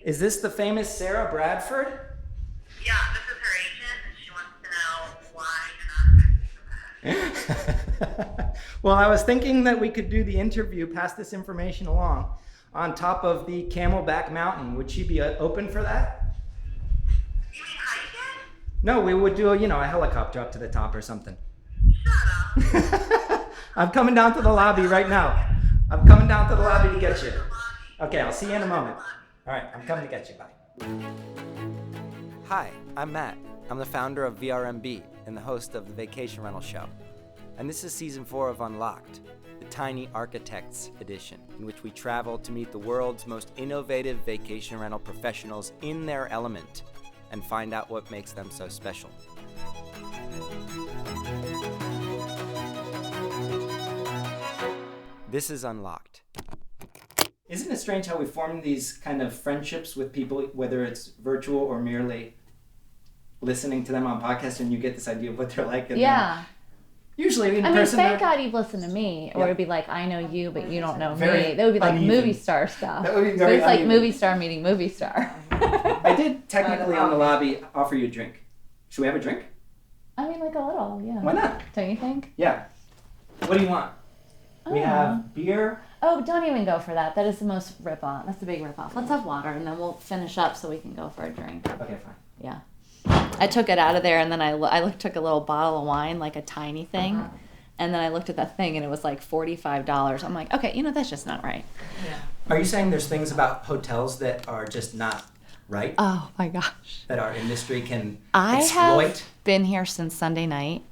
Is this the famous Sarah Bradford? Yeah, this is her agent, and she wants to know why you're not affected. Well, I was thinking that we could do the interview, pass this information along, on top of the Camelback Mountain. Would she be open for that? You mean hiking? No, we would do a helicopter up to the top or something. Shut up. I'm coming down to the lobby right now. I'm coming down to the lobby to get you. Okay, I'll see you in a moment. All right, I'm coming to get you. Bye. Hi, I'm Matt. I'm the founder of VRMB and the host of the Vacation Rental Show. And this is season 4 of Unlocked, the Tiny Architects edition, in which we travel to meet the world's most innovative vacation rental professionals in their element and find out what makes them so special. This is Unlocked. Isn't it strange how we form these kind of friendships with people, whether it's virtual or merely listening to them on podcasts, and you get this idea of what they're like? And yeah. Usually in person. Thank God you've listened to me, or it'd be like, I know you, but you don't know me. That would be like uneven. movie star stuff. That would be very It's like uneven. movie star meeting movie star. I did technically on the lobby offer you a drink. Should we have a drink? I mean, like a little, yeah. Why not? Don't you think? Yeah. What do you want? We have beer. Oh, don't even go for that. That is the most rip-off. That's the big rip-off. Let's have water, and then we'll finish up so we can go for a drink. Okay, fine. Yeah. I took it out of there, and then I took a little bottle of wine, like a tiny thing, and then I looked at that thing, and it was like $45. I'm like, okay, that's just not right. Yeah. Are you saying there's things about hotels that are just not right? Oh, my gosh. That our industry can I exploit? have been here since Sunday night,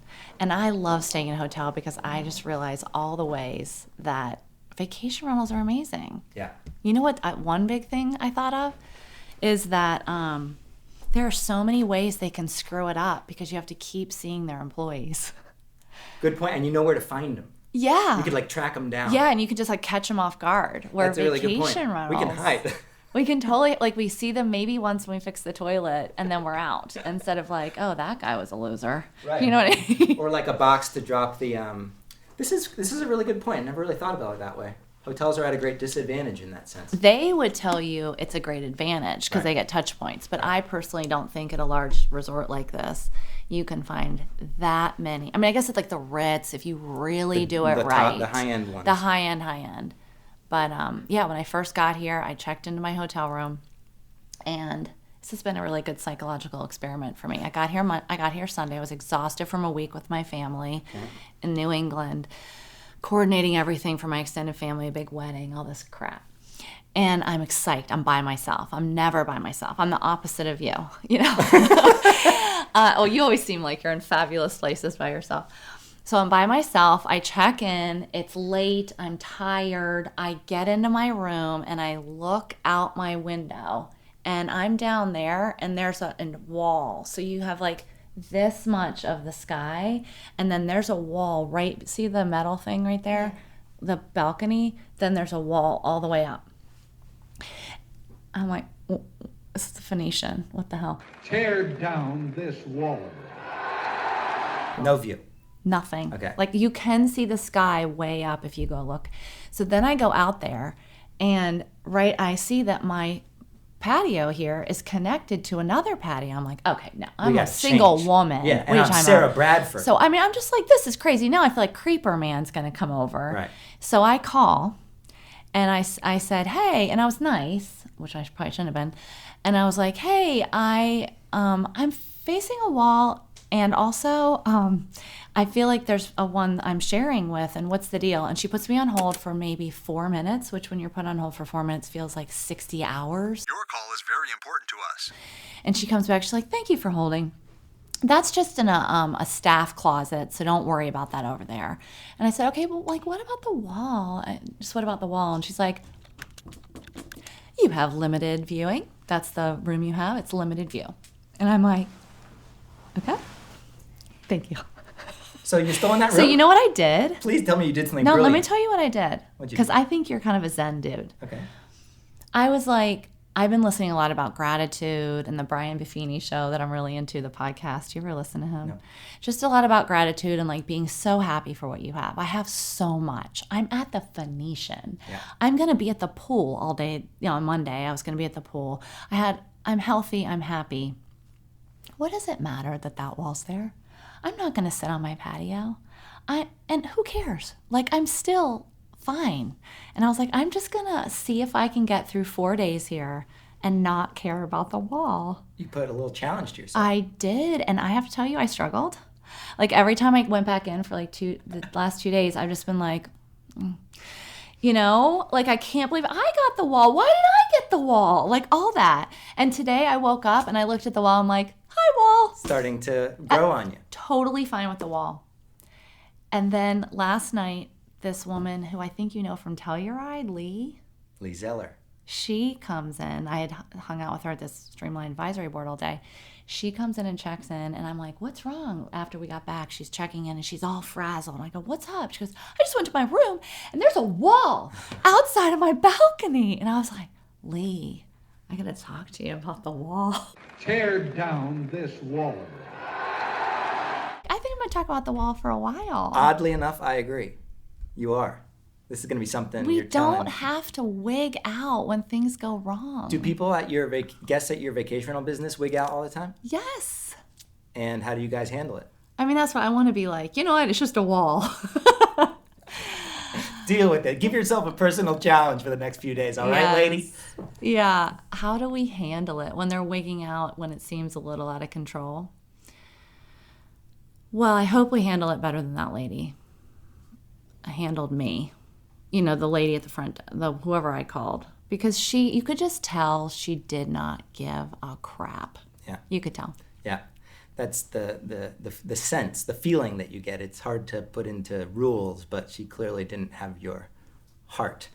and I love staying in a hotel because I just realize all the ways that vacation rentals are amazing. Yeah. You know what? One big thing I thought of is that there are so many ways they can screw it up because you have to keep seeing their employees. Good point. And you know where to find them. Yeah. You could track them down. Yeah, and you can just catch them off guard. Where That's a really good point. rentals, We can hide. We can totally, we see them maybe once when we fix the toilet and then we're out. Instead of oh, that guy was a loser. Right. You know what I mean? Or like a box to drop the, This is a really good point. I never really thought about it that way. Hotels are at a great disadvantage in that sense. They would tell you it's a great advantage because they get touch points. But I personally don't think at a large resort like this, you can find that many. I mean, I guess it's like the Ritz if you really do it right. The high-end ones. The high-end. But yeah, when I first got here, I checked into my hotel room, and this has been a really good psychological experiment for me. I got here Sunday. I was exhausted from a week with my family in New England, coordinating everything for my extended family, a big wedding, all this crap. And I'm psyched. I'm by myself. I'm never by myself. I'm the opposite of you, Well, you always seem like you're in fabulous places by yourself. So I'm by myself. I check in. It's late. I'm tired. I get into my room, and I look out my window, and I'm down there, and there's a wall. So you have this much of the sky, and then there's a wall right. See the metal thing right there? The balcony? Then there's a wall all the way up. I'm like, this is the Phoenician. What the hell? Tear down this wall. No view. Nothing. Okay. You can see the sky way up if you go look. So then I go out there, and I see that my patio here is connected to another patio. I'm like, okay, no, I'm a single woman. Yeah, and I'm Sarah Bradford. So, I mean, I'm just like, this is crazy. Now I feel like Creeper Man's going to come over. Right. So I call, and I said, hey, and I was nice, which I probably shouldn't have been. And I was like, hey, I'm facing a wall, and also I feel like there's a one I'm sharing with, and what's the deal? And she puts me on hold for maybe 4 minutes, which when you're put on hold for 4 minutes feels like 60 hours. Your call is very important to us. And she comes back, she's like, thank you for holding. That's just in a staff closet, so don't worry about that over there. And I said, okay, but what about the wall? What about the wall? And she's like, you have limited viewing. That's the room you have. It's limited view. And I'm like, okay, thank you. So you're still in that room? So you know what I did? Please tell me you did something No, brilliant. let me tell you what I did. What'd you do? Because I think you're kind of a Zen dude. Okay. I was like, I've been listening a lot about gratitude and the Brian Buffini show that I'm really into, the podcast. You ever listen to him? No. Just a lot about gratitude and like being so happy for what you have. I have so much. I'm at the Phoenician. Yeah. I'm going to be at the pool all day. On Monday, I was going to be at the pool. I'm healthy. I'm happy. What does it matter that wall's there? I'm not going to sit on my patio. And who cares? Like, I'm still fine. And I was like, I'm just going to see if I can get through 4 days here and not care about the wall. You put a little challenge to yourself. I did. And I have to tell you, I struggled. Like, every time I went back in for like the last 2 days, I've just been like, like, I can't believe I got the wall. Why did I get the wall? Like, all that. And today I woke up and I looked at the wall. I'm like, hi, wall. Starting to grow on you. Totally fine with the wall. And then last night, this woman who I think you know from Telluride, Lee Zeller. she comes in. I had hung out with her at this Streamline Advisory Board all day. She comes in and checks in, and I'm like, what's wrong? After we got back, she's checking in, and she's all frazzled. And I go, what's up? She goes, I just went to my room, and there's a wall outside of my balcony. And I was like, Lee, I got to talk to you about the wall. Tear down this wall. I think I'm going to talk about the wall for a while. Oddly enough, I agree. You are. This is going to be something We you're don't telling. have to wig out when things go wrong. Do people at your guests at your vacation rental business wig out all the time? Yes. And how do you guys handle it? I mean, that's why I want to be like, it's just a wall. Deal with it. Give yourself a personal challenge for the next few days, all right, lady? Yeah. How do we handle it when they're wigging out when it seems a little out of control? Well, I hope we handle it better than that lady handled me. The lady at the front, whoever I called. Because you could just tell she did not give a crap. Yeah. You could tell. Yeah. That's the sense, the feeling that you get. It's hard to put into rules, but she clearly didn't have your heart.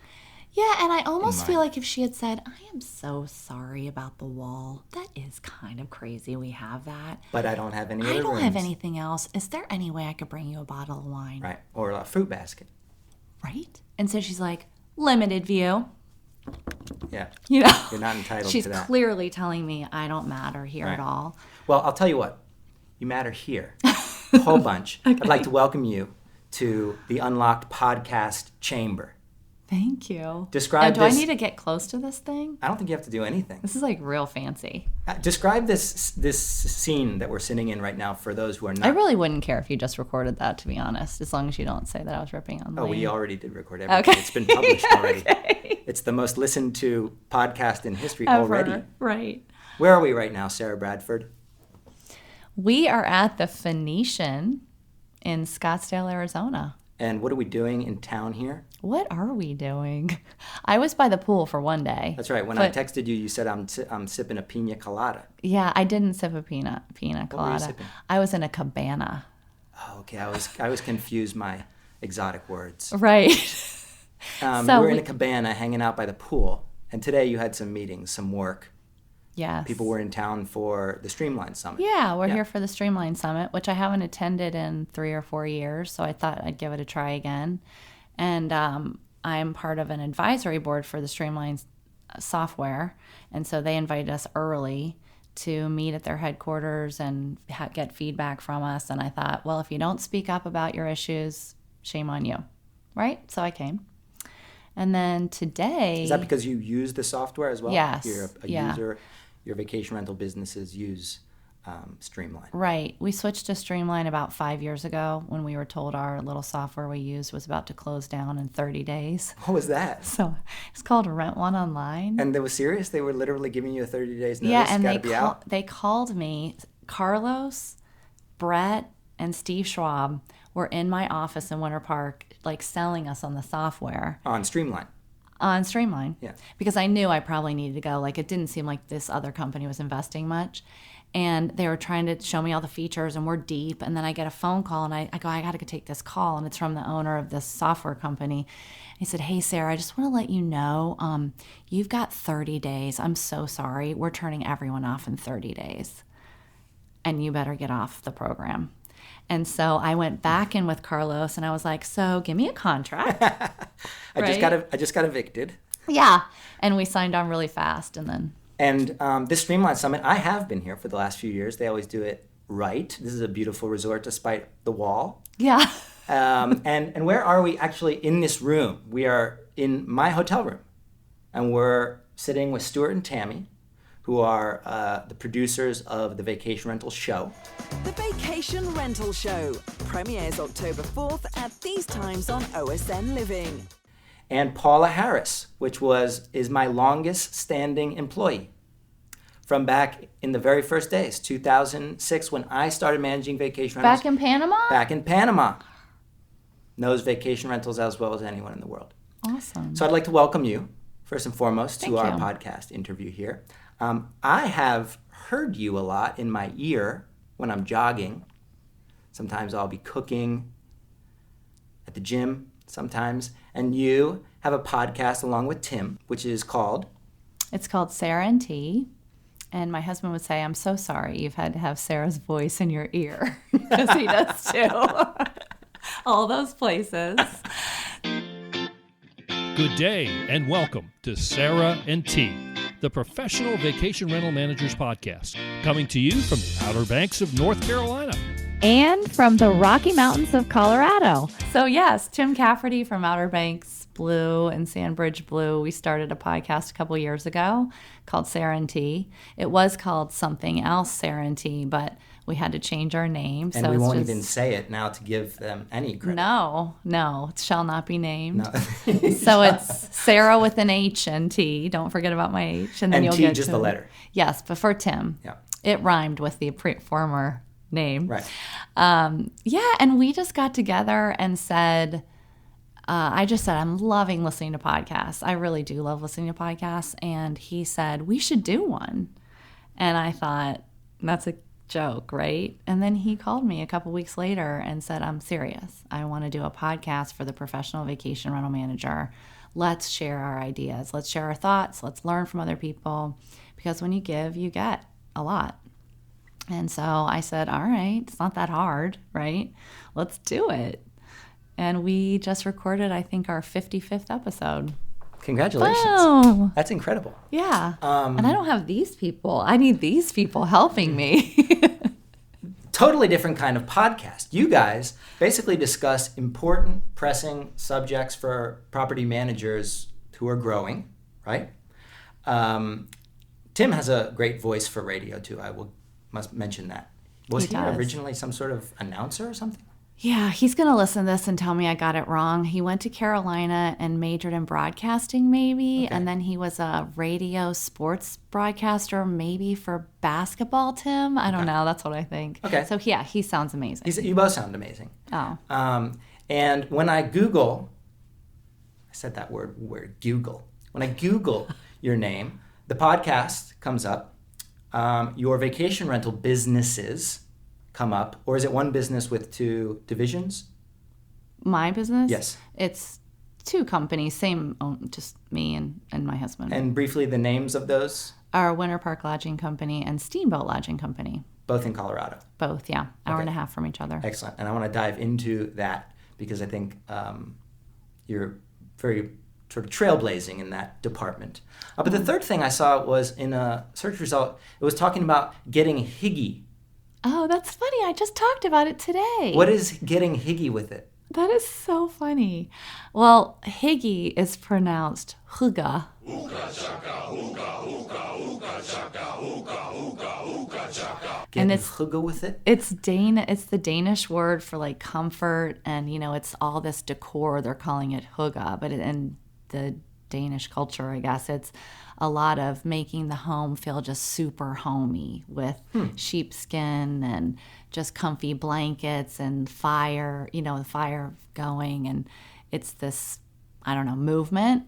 Yeah, and I almost mind. feel like if she had said, I am so sorry about the wall. That is kind of crazy we have that. But I don't have any other I don't rooms. have anything else. Is there any way I could bring you a bottle of wine? Right. Or a fruit basket. Right? And so she's like, limited view. Yeah. You're not entitled she's to that. clearly telling me I don't matter here at Right. all. Well, I'll tell you what. You matter here. A whole bunch. Okay. I'd like to welcome you to the Unlocked Podcast Chamber. Thank you. Describe and do this. I need to get close to this thing? I don't think you have to do anything. This is like real fancy. Describe this scene that we're sitting in right now for those who are not. I really wouldn't care if you just recorded that, to be honest, as long as you don't say that I was ripping on Oh, Lee. we already did record everything. Okay. It's been published already. Okay. It's the most listened to podcast in history Ever. already. Right. Where are we right now, Sarah Bradford? We are at the Phoenician in Scottsdale, Arizona. And what are we doing in town here? What are we doing? I was by the pool for one day. That's right. When I texted you, you said I'm sipping a pina colada. Yeah, I didn't sip a pina What were you colada. sipping? I was in a cabana. Oh, okay. I was confused my exotic words. Right. So we're in a cabana hanging out by the pool. And today you had some meetings, some work. Yes. People were in town for the Streamline Summit. Yeah, we're here for the Streamline Summit, which I haven't attended in 3 or 4 years, so I thought I'd give it a try again. And I'm part of an advisory board for the Streamline software, and so they invited us early to meet at their headquarters and get feedback from us. And I thought, well, if you don't speak up about your issues, shame on you, right? So I came. And then today... Is that because you use the software as well? Yes. You're a Yeah. user. Your vacation rental businesses use Streamline. Right. We switched to Streamline about 5 years ago when we were told our little software we used was about to close down in 30 days. What was that? So it's called Rent One Online. And they were serious? They were literally giving you a 30 days notice? Yeah, and Gotta be out? they called me. Carlos, Brett, and Steve Schwab were in my office in Winter Park, like selling us on the software. On Streamline. On Streamline. Yeah. Because I knew I probably needed to go. Like, it didn't seem like this other company was investing much. And they were trying to show me all the features, and we're deep. And then I get a phone call, and I go, I got to take this call. And it's from the owner of this software company. He said, hey, Sarah, I just want to let you know, you've got 30 days. I'm so sorry. We're turning everyone off in 30 days. And you better get off the program. And so I went back in with Carlos, and I was like, so give me a contract. I just got evicted. Yeah. And we signed on really fast. And then, And this Streamline Summit, I have been here for the last few years. They always do it right. This is a beautiful resort despite the wall. yeah. And where are we actually in this room? We are in my hotel room. And we're sitting with Stuart and Tammy, who are the producers of the Vacation Rental Show. The Vacation Rental Show premieres October 4th at these times on OSN Living. And Paula Harris, which is my longest standing employee from back in the very first days, 2006, when I started managing vacation rentals. Back in Panama? Back in Panama. Knows vacation rentals as well as anyone in the world. Awesome. So I'd like to welcome you, first and foremost, Thank to our you. podcast interview here. I have heard you a lot in my ear when I'm jogging. Sometimes I'll be cooking at the gym sometimes. And you have a podcast along with Tim, which is called? It's called Sarah and T. And my husband would say, I'm so sorry you've had to have Sarah's voice in your ear. Because he does too. All those places. Good day and welcome to Sarah and T, the Professional Vacation Rental Managers Podcast, coming to you from the Outer Banks of North Carolina. And from the Rocky Mountains of Colorado. So yes, Tim Cafferty from Outer Banks Blue and Sandbridge Blue. We started a podcast a couple years ago called Sarah and T. It was called something else, Sarah and T, but we had to change our name. And so we it's won't just, even say it now to give them any credit. No, it shall not be named. No. So it's Sarah with an H and T. Don't forget about my H. And then And you'll T, get just to the it. letter. Yes, but for Tim. Yeah. It rhymed with the former name. Right. Yeah, and we just got together and said, I just said, I'm loving listening to podcasts. I really do love listening to podcasts. And he said, we should do one. And I thought, that's a joke, right? And then he called me a couple weeks later and said, I'm serious. I want to do a podcast for the Professional Vacation Rental Manager. Let's share our ideas. Let's share our thoughts. Let's learn from other people. Because when you give, you get a lot. And so I said, all right, it's not that hard, right? Let's do it. And we just recorded, I think, our 55th episode. Congratulations. Oh, That's incredible. yeah. And I don't have these people. I need these people helping me. Totally different kind of podcast. You guys basically discuss important, pressing subjects for property managers who are growing, right? Tim has a great voice for radio, too. Must mention that. Was he does. originally some sort of announcer or something? Yeah, he's going to listen to this and tell me I got it wrong. He went to Carolina and majored in broadcasting, maybe. Okay. And then he was a radio sports broadcaster, maybe for basketball, Tim. I don't know. That's what I think. Okay. So, yeah, he sounds amazing. You both sound amazing. Oh. And when I Google, I said that word, Google. When I Google your name, the podcast comes up. Your vacation rental businesses come up, or is it one business with two divisions? My business? Yes. It's two companies, same, just me and my husband. And briefly, the names of those? Our Winter Park Lodging Company and Steamboat Lodging Company. Both in Colorado. Both, yeah. Hour Okay. and a half from each other. Excellent. And I want to dive into that because I think you're very sort of trailblazing in that department. But the third thing I saw was in a search result, it was talking about getting higgy. Oh, that's funny. I just talked about it today. What is getting higgy with it? That is so funny. Well, higgy is pronounced huga. Getting it's- hygge with it? It's the Danish word for like comfort, and it's all this decor. They're calling it hygge, but in the Danish culture, I guess it's a lot of making the home feel just super homey with sheepskin and just comfy blankets and fire, the fire going, and it's this, I don't know, movement.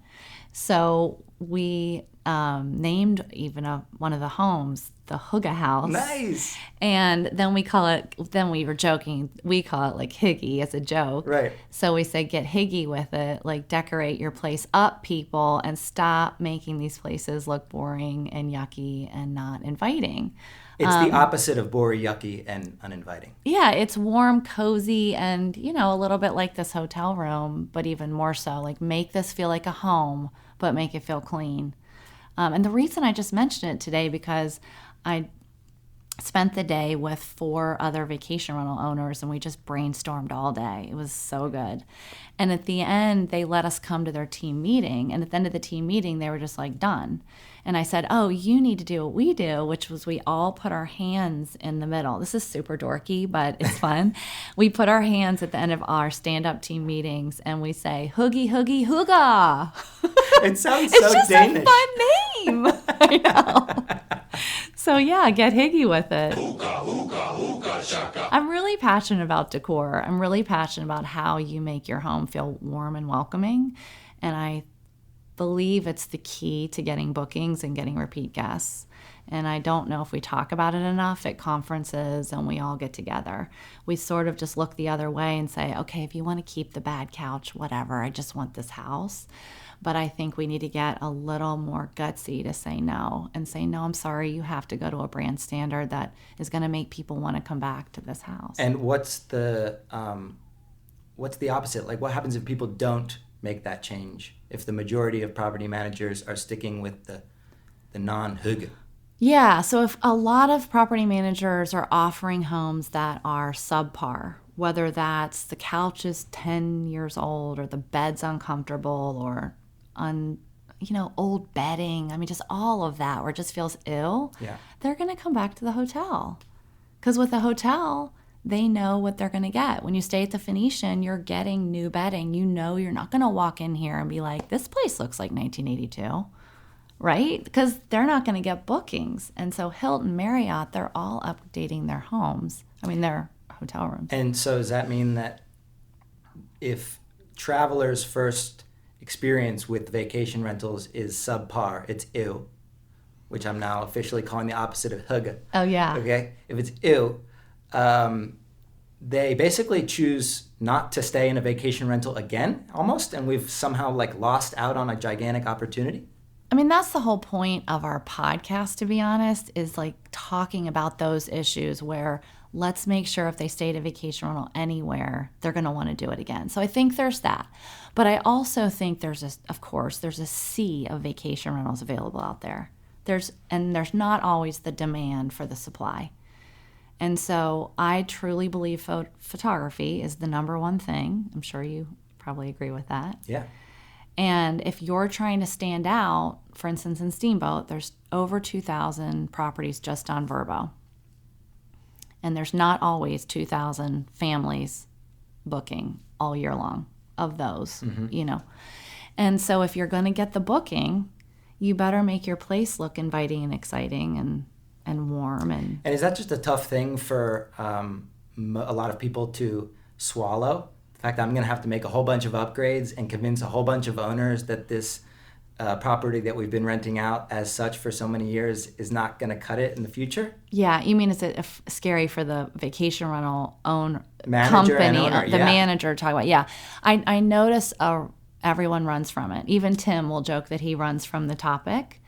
So we named even one of the homes the Hygge house. Nice. And then we were joking, we call it like Higgy as a joke. Right. So we said, get Higgy with it, like decorate your place up, people, and stop making these places look boring and yucky and not inviting. It's the opposite of boring, yucky, and uninviting. Yeah, it's warm, cozy, and, a little bit like this hotel room, but even more so. Like, make this feel like a home, but make it feel clean. And the reason I just mentioned it today, because I spent the day with 4 other vacation rental owners, and we just brainstormed all day. It was so good. And at the end, they let us come to their team meeting. And at the end of the team meeting, they were just like, done. And I said, oh, you need to do what we do, which was we all put our hands in the middle. This is super dorky, but it's fun. We put our hands at the end of our stand-up team meetings, and we say, hoogie, hoogie, hooga. It sounds It's so just Danish. a fun name. I know. So yeah, get Higgy with it. I'm really passionate about decor. I'm really passionate about how you make your home feel warm and welcoming. And I believe it's the key to getting bookings and getting repeat guests. And I don't know if we talk about it enough at conferences and we all get together. We sort of just look the other way and say, okay, if you want to keep the bad couch, whatever, I just want this house. But I think we need to get a little more gutsy to say no and say, no, I'm sorry, you have to go to a brand standard that is going to make people want to come back to this house. And what's the opposite? Like, what happens if people don't make that change? If the majority of property managers are sticking with the non-Hygge? Yeah, so if a lot of property managers are offering homes that are subpar, whether that's the couch is 10 years old or the bed's uncomfortable or old bedding, I mean, just all of that where it just feels ill, they're going to come back to the hotel. Because with the hotel, they know what they're going to get. When you stay at the Phoenician, you're getting new bedding. You're not going to walk in here and be like, this place looks like 1982. Right? Because they're not going to get bookings. And so Hilton, Marriott, they're all updating their homes. I mean, their hotel rooms. And so does that mean that if travelers' first experience with vacation rentals is subpar, it's ew, which I'm now officially calling the opposite of Hygge. Oh, yeah. Okay? If it's ew, they basically choose not to stay in a vacation rental again, almost, and we've somehow lost out on a gigantic opportunity. I mean, that's the whole point of our podcast, to be honest, is talking about those issues where let's make sure if they stay at a vacation rental anywhere, they're going to want to do it again. So I think there's that. But I also think there's a sea of vacation rentals available out there. There's not always the demand for the supply. And so I truly believe photography is the number one thing. I'm sure you probably agree with that. Yeah. And if you're trying to stand out, for instance, in Steamboat, there's over 2,000 properties just on Vrbo. And there's not always 2,000 families booking all year long of those, And so if you're going to get the booking, you better make your place look inviting and exciting and warm. And is that just a tough thing for a lot of people to swallow? In fact, I'm going to have to make a whole bunch of upgrades and convince a whole bunch of owners that this property that we've been renting out as such for so many years is not going to cut it in the future? Yeah, you mean is it scary for the vacation rental manager company, and owner, the manager talk about? Yeah, I notice everyone runs from it. Even Tim will joke that he runs from the topic.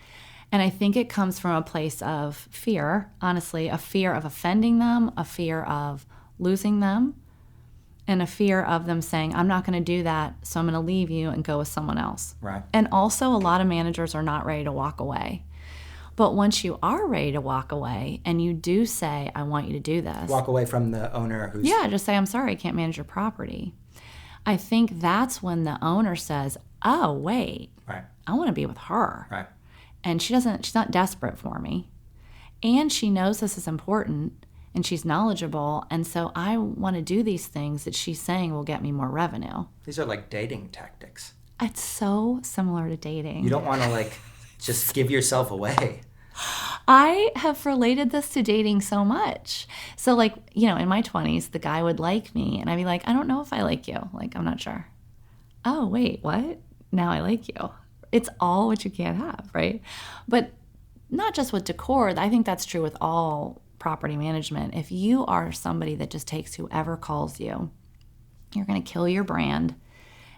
And I think it comes from a place of fear, honestly, a fear of offending them, a fear of losing them, and a fear of them saying, I'm not going to do that, so I'm going to leave you and go with someone else. Right. And also, a lot of managers are not ready to walk away. But once you are ready to walk away and you do say, I want you to do this. Walk away from the owner who's... Yeah, just say, I'm sorry, I can't manage your property. I think that's when the owner says, oh, wait, Right. I want to be with her. Right. And she's not desperate for me. And she knows this is important. And she's knowledgeable, and so I want to do these things that she's saying will get me more revenue. These are like dating tactics. It's so similar to dating. You don't want to just give yourself away. I have related this to dating so much. So in my 20s, the guy would like me, and I'd be like, I don't know if I like you. I'm not sure. Oh, wait, what? Now I like you. It's all what you can't have, right? But not just with decor, I think that's true with all property management. If you are somebody that just takes whoever calls you, you're going to kill your brand,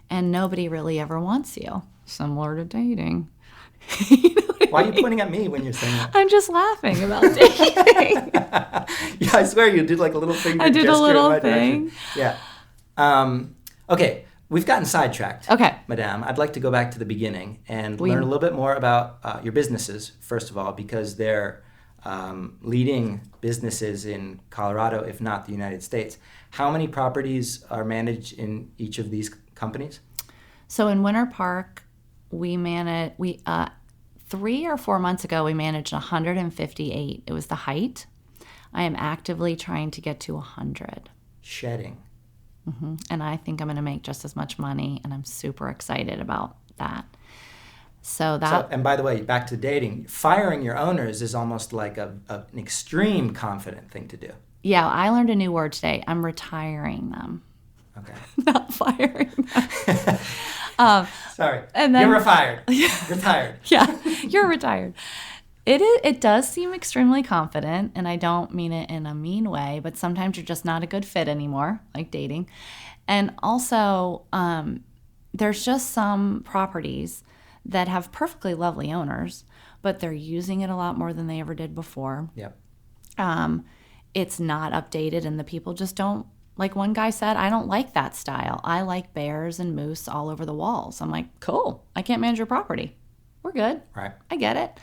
and nobody really ever wants you. Similar to dating. Why are you pointing at me when you're saying that? I'm just laughing about dating. Yeah, I swear you did like a little finger I did a gesture little in my thing. direction. Yeah. Okay, we've gotten sidetracked. Okay. Madame, I'd like to go back to the beginning and learn a little bit more about your businesses, first of all, because they're leading businesses in Colorado, if not the United States. How many properties are managed in each of these companies? So in Winter Park, we 3 or 4 months ago, we managed 158. It was the height. I am actively trying to get to 100. Shedding. And I think I'm going to make just as much money, and I'm super excited about that. And by the way, back to dating, firing your owners is almost like an extreme confident thing to do. Yeah, I learned a new word today. I'm retiring them. Okay. Not firing them. Sorry. And then, you're fired. Retired. Yeah, you're retired. It does seem extremely confident, and I don't mean it in a mean way, but sometimes you're just not a good fit anymore, like dating. And also, there's just some properties that have perfectly lovely owners, but they're using it a lot more than they ever did before. Yep. It's not updated, and the people just don't, like one guy said, I don't like that style. I like bears and moose all over the walls. I'm like, cool. I can't manage your property. We're good. Right. I get it.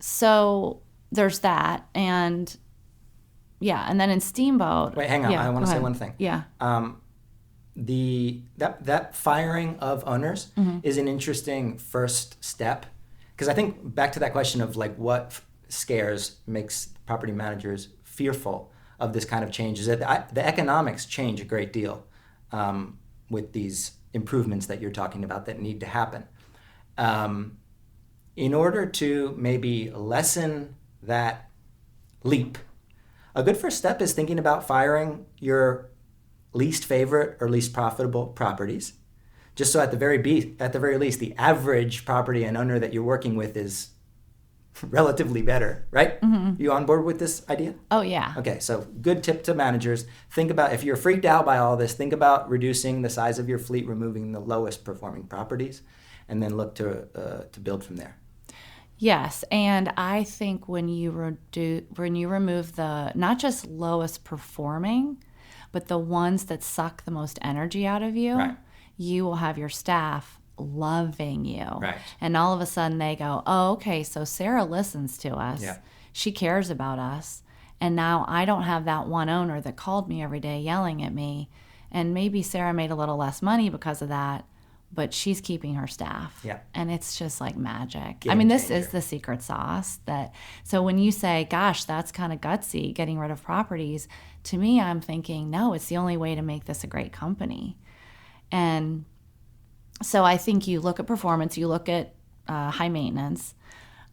So there's that. And yeah. And then in Steamboat. Wait, hang on. Yeah, I want to go say ahead. one thing. Yeah. That firing of owners is an interesting first step, because I think back to that question of like what scares makes property managers fearful of this kind of change is that the economics change a great deal with these improvements that you're talking about that need to happen. In order to maybe lessen that leap, a good first step is thinking about firing your least favorite or least profitable properties, just so at the very least, the average property and owner that you're working with is relatively better, right? You on board with this idea? Oh, yeah. Okay, so good tip to managers. Think about, if you're freaked out by all this, think about reducing the size of your fleet, removing the lowest performing properties, and then look to build from there. Yes, and I think when you remove the not just lowest performing, but the ones that suck the most energy out of you, Right. you will have your staff loving you. Right. And all of a sudden they go, oh, okay, so Sarah listens to us. Yeah. She cares about us. And now I don't have that one owner that called me every day yelling at me. And maybe Sarah made a little less money because of that, but she's keeping her staff. Yeah. And it's just like magic. Game I mean, this changer. is the secret sauce. So when you say, gosh, that's kind of gutsy, getting rid of properties, to me, I'm thinking, no, it's the only way to make this a great company. And so I think you look at performance, you look at high maintenance,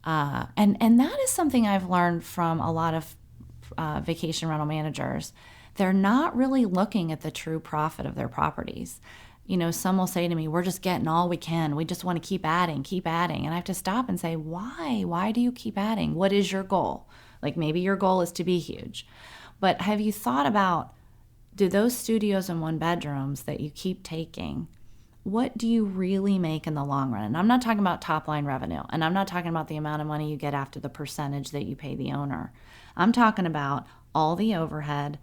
and that is something I've learned from a lot of vacation rental managers. They're not really looking at the true profit of their properties. You know, some will say to me, we're just getting all we can. We just want to keep adding. And I have to stop and say, why? Why do you keep adding? What is your goal? Like maybe your goal is to be huge. But have you thought about, do those studios and one bedrooms that you keep taking, what do you really make in the long run? And I'm not talking about top line revenue, and I'm not talking about the amount of money you get after the percentage that you pay the owner. I'm talking about all the overhead,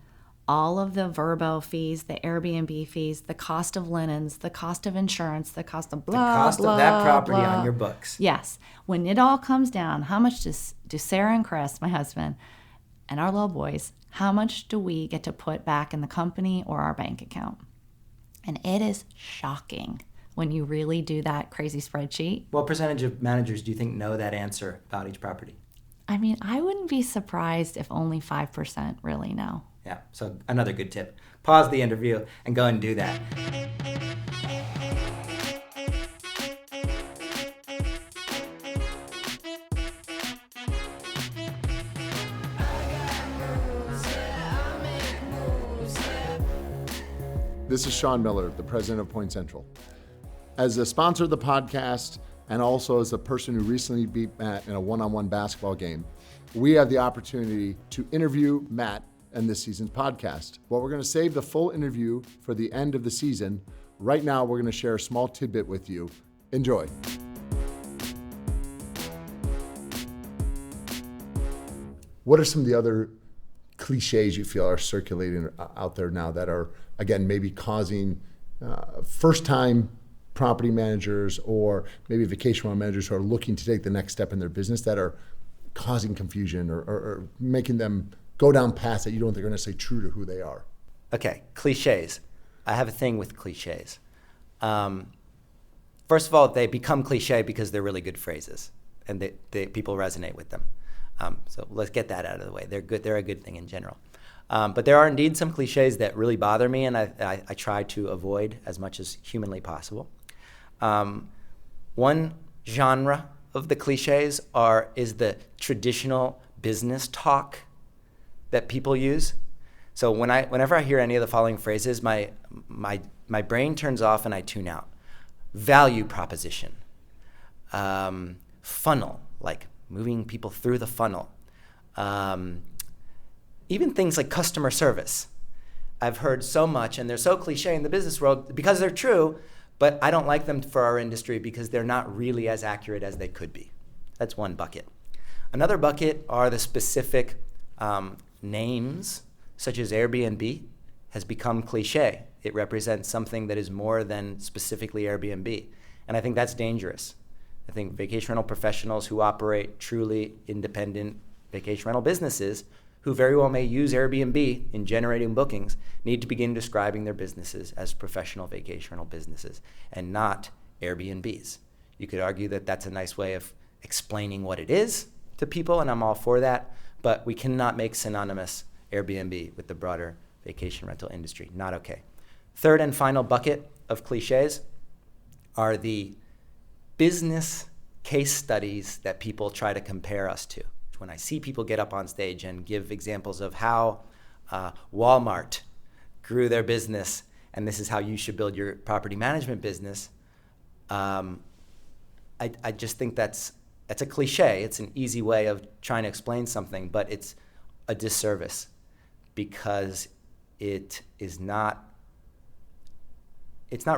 all of the Vrbo fees, the Airbnb fees, the cost of linens, the cost of insurance, the cost of blah, The cost blah, of that property blah. on your books. Yes. When it all comes down, how much do Sarah and Chris, my husband, and our little boys, how much do we get to put back in the company or our bank account? And it is shocking when you really do that crazy spreadsheet. What percentage of managers do you think know that answer about each property? I mean, I wouldn't be surprised if only 5% really know. Yeah, so another good tip. Pause the interview and go and do that. This is Sean Miller, the president of Point Central. As a sponsor of the podcast, and also as a person who recently beat Matt in a one-on-one basketball game, we have the opportunity to interview Matt in this season's podcast. Well, we're going to save the full interview for the end of the season. Right now, we're going to share a small tidbit with you. Enjoy. What are some of the other cliches you feel are circulating out there now that are, again, maybe causing first-time property managers or maybe vacation rental managers who are looking to take the next step in their business that are causing confusion or making them go down paths that you don't think are necessarily true to who they are? Okay, cliches. I have a thing with cliches. First of all, they become cliche because they're really good phrases, and people resonate with them. So let's get that out of the way. They're good. They're a good thing in general. But there are indeed some cliches that really bother me, and I try to avoid as much as humanly possible. One genre of the cliches is the traditional business talk that people use. So whenever I hear any of the following phrases, my brain turns off and I tune out. Value proposition, funnel, like moving people through the funnel. Even things like customer service. I've heard so much, and they're so cliche in the business world because they're true, but I don't like them for our industry because they're not really as accurate as they could be. That's one bucket. Another bucket are the specific names, such as Airbnb, has become cliche. It represents something that is more than specifically Airbnb. And I think that's dangerous. I think vacation rental professionals who operate truly independent vacation rental businesses, who very well may use Airbnb in generating bookings, need to begin describing their businesses as professional vacation rental businesses and not Airbnbs. You could argue that that's a nice way of explaining what it is to people, and I'm all for that, but we cannot make synonymous Airbnb with the broader vacation rental industry. Not okay. Third and final bucket of cliches are the business case studies that people try to compare us to. When I see people get up on stage and give examples of how Walmart grew their business, and this is how you should build your property management business, I just think that's a cliche. It's an easy way of trying to explain something, but it's a disservice because it's not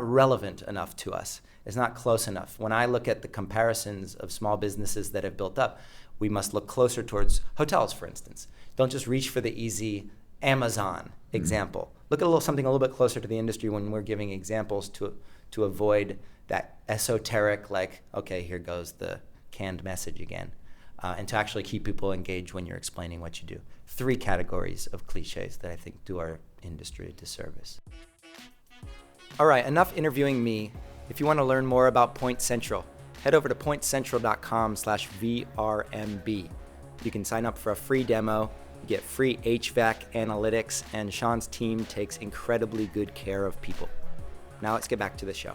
relevant enough to us. It's not close enough. When I look at the comparisons of small businesses that have built up, we must look closer towards hotels, for instance. Don't just reach for the easy Amazon example. Look at something a little bit closer to the industry when we're giving examples to avoid that esoteric, like, okay, here goes the canned message again, and to actually keep people engaged when you're explaining what you do. 3 categories of cliches that I think do our industry a disservice. All right, enough interviewing me. If you want to learn more about Point Central, head over to pointcentral.com/VRMB. You can sign up for a free demo, you get free HVAC analytics, and Sean's team takes incredibly good care of people. Now let's get back to the show.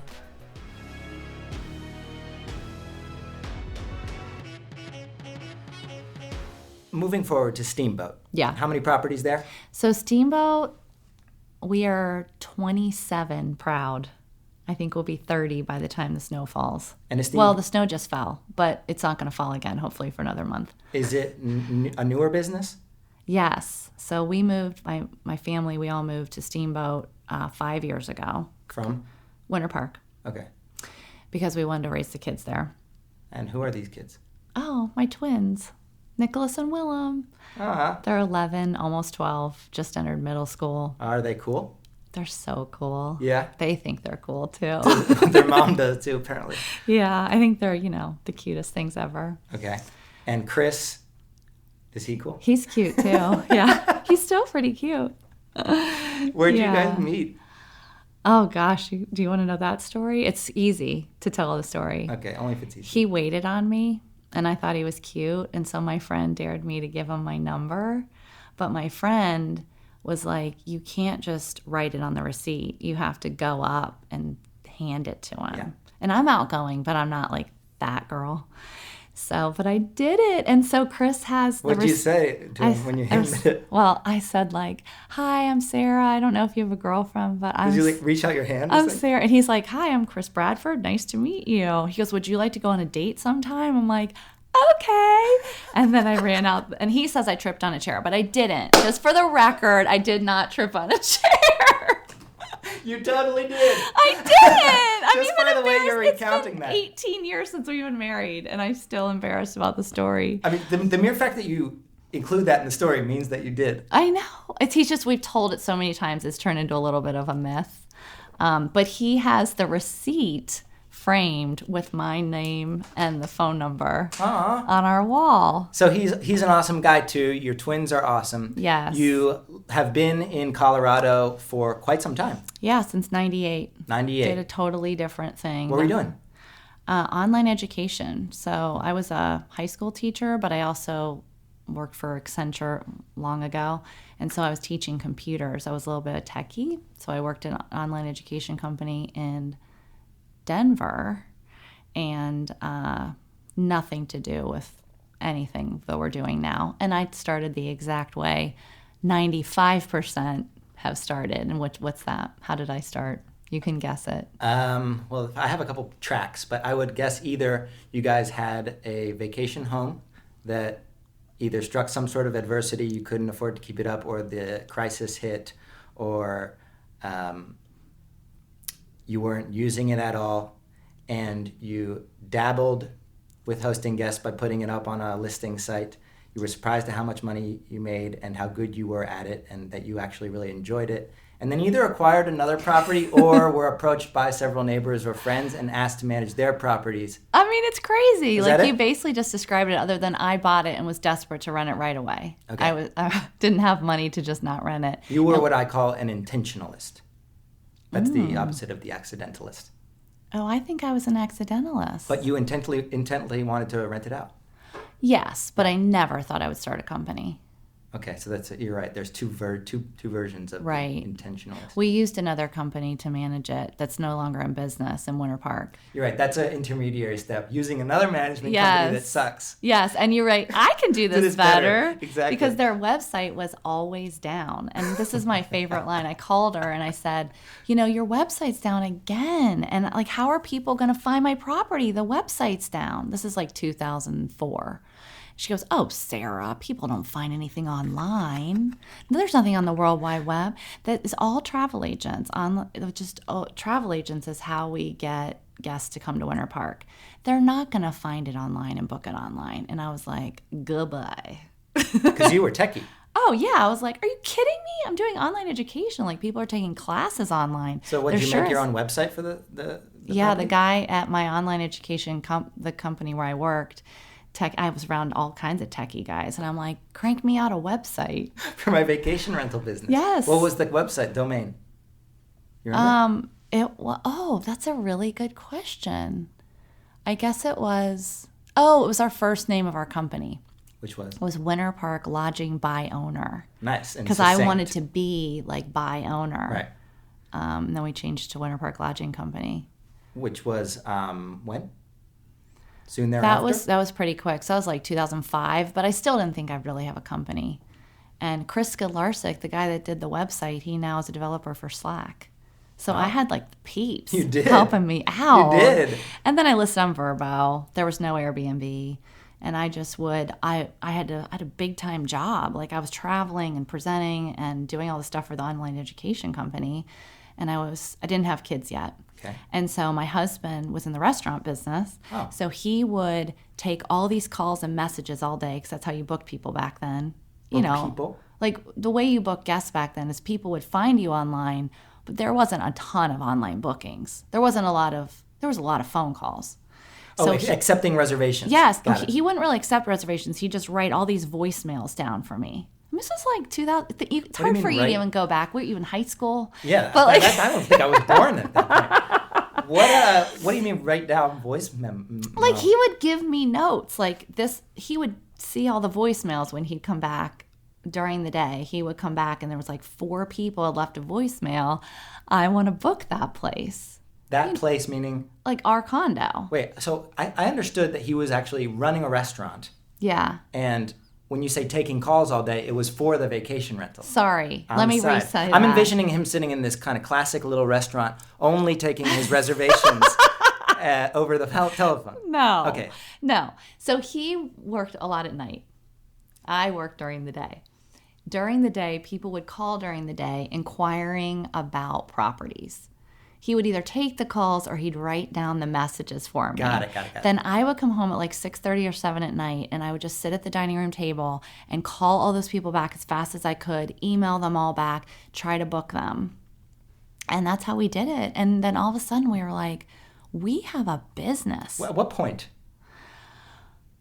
Moving forward to Steamboat. Yeah. How many properties there? So Steamboat, we are 27 proud. I think we'll be 30 by the time the snow falls. And well, the snow just fell, but it's not going to fall again, hopefully, for another month. Is it a newer business? Yes. So we moved, my family, we all moved to Steamboat 5 years ago. From? Winter Park. Okay. Because we wanted to raise the kids there. And who are these kids? Oh, my twins, Nicholas and Willem. They're 11, almost 12, just entered middle school. Are they cool? They're so cool. Yeah? They think they're cool, too. Their mom does, too, apparently. Yeah, I think they're, the cutest things ever. Okay. And Chris, is he cool? He's cute, too. Yeah, he's still pretty cute. Where'd you guys meet? Oh, gosh. Do you want to know that story? It's easy to tell the story. Okay, only if it's easy. He waited on me, and I thought he was cute, and so my friend dared me to give him my number. But my friend was like, you can't just write it on the receipt. You have to go up and hand it to him. Yeah. And I'm outgoing, but I'm not like that girl. So, but I did it. And so Chris has What did you say to him when you handed it? Well, I said like, "Hi, I'm Sarah. I don't know if you have a girlfriend, but Did you like reach out your hand? I'm Sarah." And he's like, "Hi, I'm Chris Bradford. Nice to meet you." He goes, "Would you like to go on a date sometime?" I'm like, "Okay." And then I ran out, and he says I tripped on a chair, but I didn't. Just for the record, I did not trip on a chair. You totally did. I didn't. I'm Just even by the way you're embarrassed. recounting It's that. been 18 years since we've been married, and I'm still embarrassed about the story. I mean, the mere fact that you include that in the story means that you did. I know. We've told it so many times, it's turned into a little bit of a myth. But he has the receipt framed with my name and the phone number on our wall. So he's an awesome guy too. Your twins are awesome. Yes. You have been in Colorado for quite some time. Yeah, since 98. 98. Did a totally different thing. What were you doing? Online education. So I was a high school teacher, but I also worked for Accenture long ago. And so I was teaching computers. I was a little bit of techie. So I worked in an online education company in Denver, and nothing to do with anything that we're doing now. And I started the exact way 95% have started. And what's that? How did I start? You can guess it. Well, I have a couple tracks, but I would guess either you guys had a vacation home that either struck some sort of adversity, you couldn't afford to keep it up, or the crisis hit, or you weren't using it at all, and you dabbled with hosting guests by putting it up on a listing site. You were surprised at how much money you made and how good you were at it, and that you actually really enjoyed it. And then you either acquired another property or were approached by several neighbors or friends and asked to manage their properties. I mean, it's crazy. Is Like, that you it? basically just described it, other than I bought it and was desperate to rent it right away. Okay. I didn't have money to just not rent it. You were what I call an intentionalist. That's the opposite of the accidentalist. Oh, I think I was an accidentalist. But you intently wanted to rent it out. Yes, but I never thought I would start a company. Okay, so you're right. There's two versions of Right. the intentionalist. We used another company to manage it that's no longer in business in Winter Park. You're right. That's an intermediary step. Using another management Yes. company that sucks. Yes, and you're right. I can do this, this better. better. Exactly. Because their website was always down. And this is my favorite line. I called her and I said, your website's down again. And like, how are people going to find my property? The website's down. This is like 2004. She goes, "Oh, Sarah, people don't find anything online. There's nothing on the World Wide Web. That is all travel agents. Travel agents is how we get guests to come to Winter Park. They're not going to find it online and book it online." And I was like, goodbye. Because you were techie. Oh, yeah. I was like, are you kidding me? I'm doing online education. Like, people are taking classes online. So what, did you There make sure your is- own website for the Yeah, company? the guy at my online education, the company where I worked, I was around all kinds of techie guys. And I'm like, crank me out a website. For my vacation rental business. Yes. What was the website domain? You remember? That's a really good question. I guess it was our first name of our company. Which was? It was Winter Park Lodging by Owner. Nice. and Because I succinct. wanted to be like by owner. Right. And then we changed to Winter Park Lodging Company. Which was when? Soon thereafter? That was pretty quick. So that was like 2005, but I still didn't think I'd really have a company. And Chris Skidlarczyk, the guy that did the website, he now is a developer for Slack. So I had like the peeps You did. helping me out. You did. And then I listed on Vrbo. There was no Airbnb. And I just I had a big time job. Like, I was traveling and presenting and doing all the stuff for the online education company. And I didn't have kids yet. Okay. And so my husband was in the restaurant business. Oh. So he would take all these calls and messages all day, because that's how you booked people back then. People? Like, the way you book guests back then is people would find you online, but there wasn't a ton of online bookings. There was a lot of phone calls. Oh, So accepting reservations. Yes, Got it. he wouldn't really accept reservations. He'd just write all these voicemails down for me. And this was like 2000. It's do you hard mean for you write? to even go back. Were you in high school? Yeah, But like, I don't think I was born at that point. What do you mean write down voice like, he would give me notes like this. He would see all the voicemails when he'd come back during the day. He would come back and there was like 4 people had left a voicemail. I want to book that place. That place meaning? Like our condo. Wait, so I understood that he was actually running a restaurant. Yeah. And when you say taking calls all day, it was for the vacation rental. Sorry. On Let the me side. resay that. I'm envisioning him sitting in this kind of classic little restaurant, only taking his reservations over the telephone. No. Okay. No. So he worked a lot at night. I worked during the day. During the day, people would call during the day inquiring about properties. He would either take the calls or he'd write down the messages for me. Got it. Then I would come home at like 6:30 or 7 at night, and I would just sit at the dining room table and call all those people back as fast as I could, email them all back, try to book them. And that's how we did it. And then all of a sudden we were like, we have a business. At what point?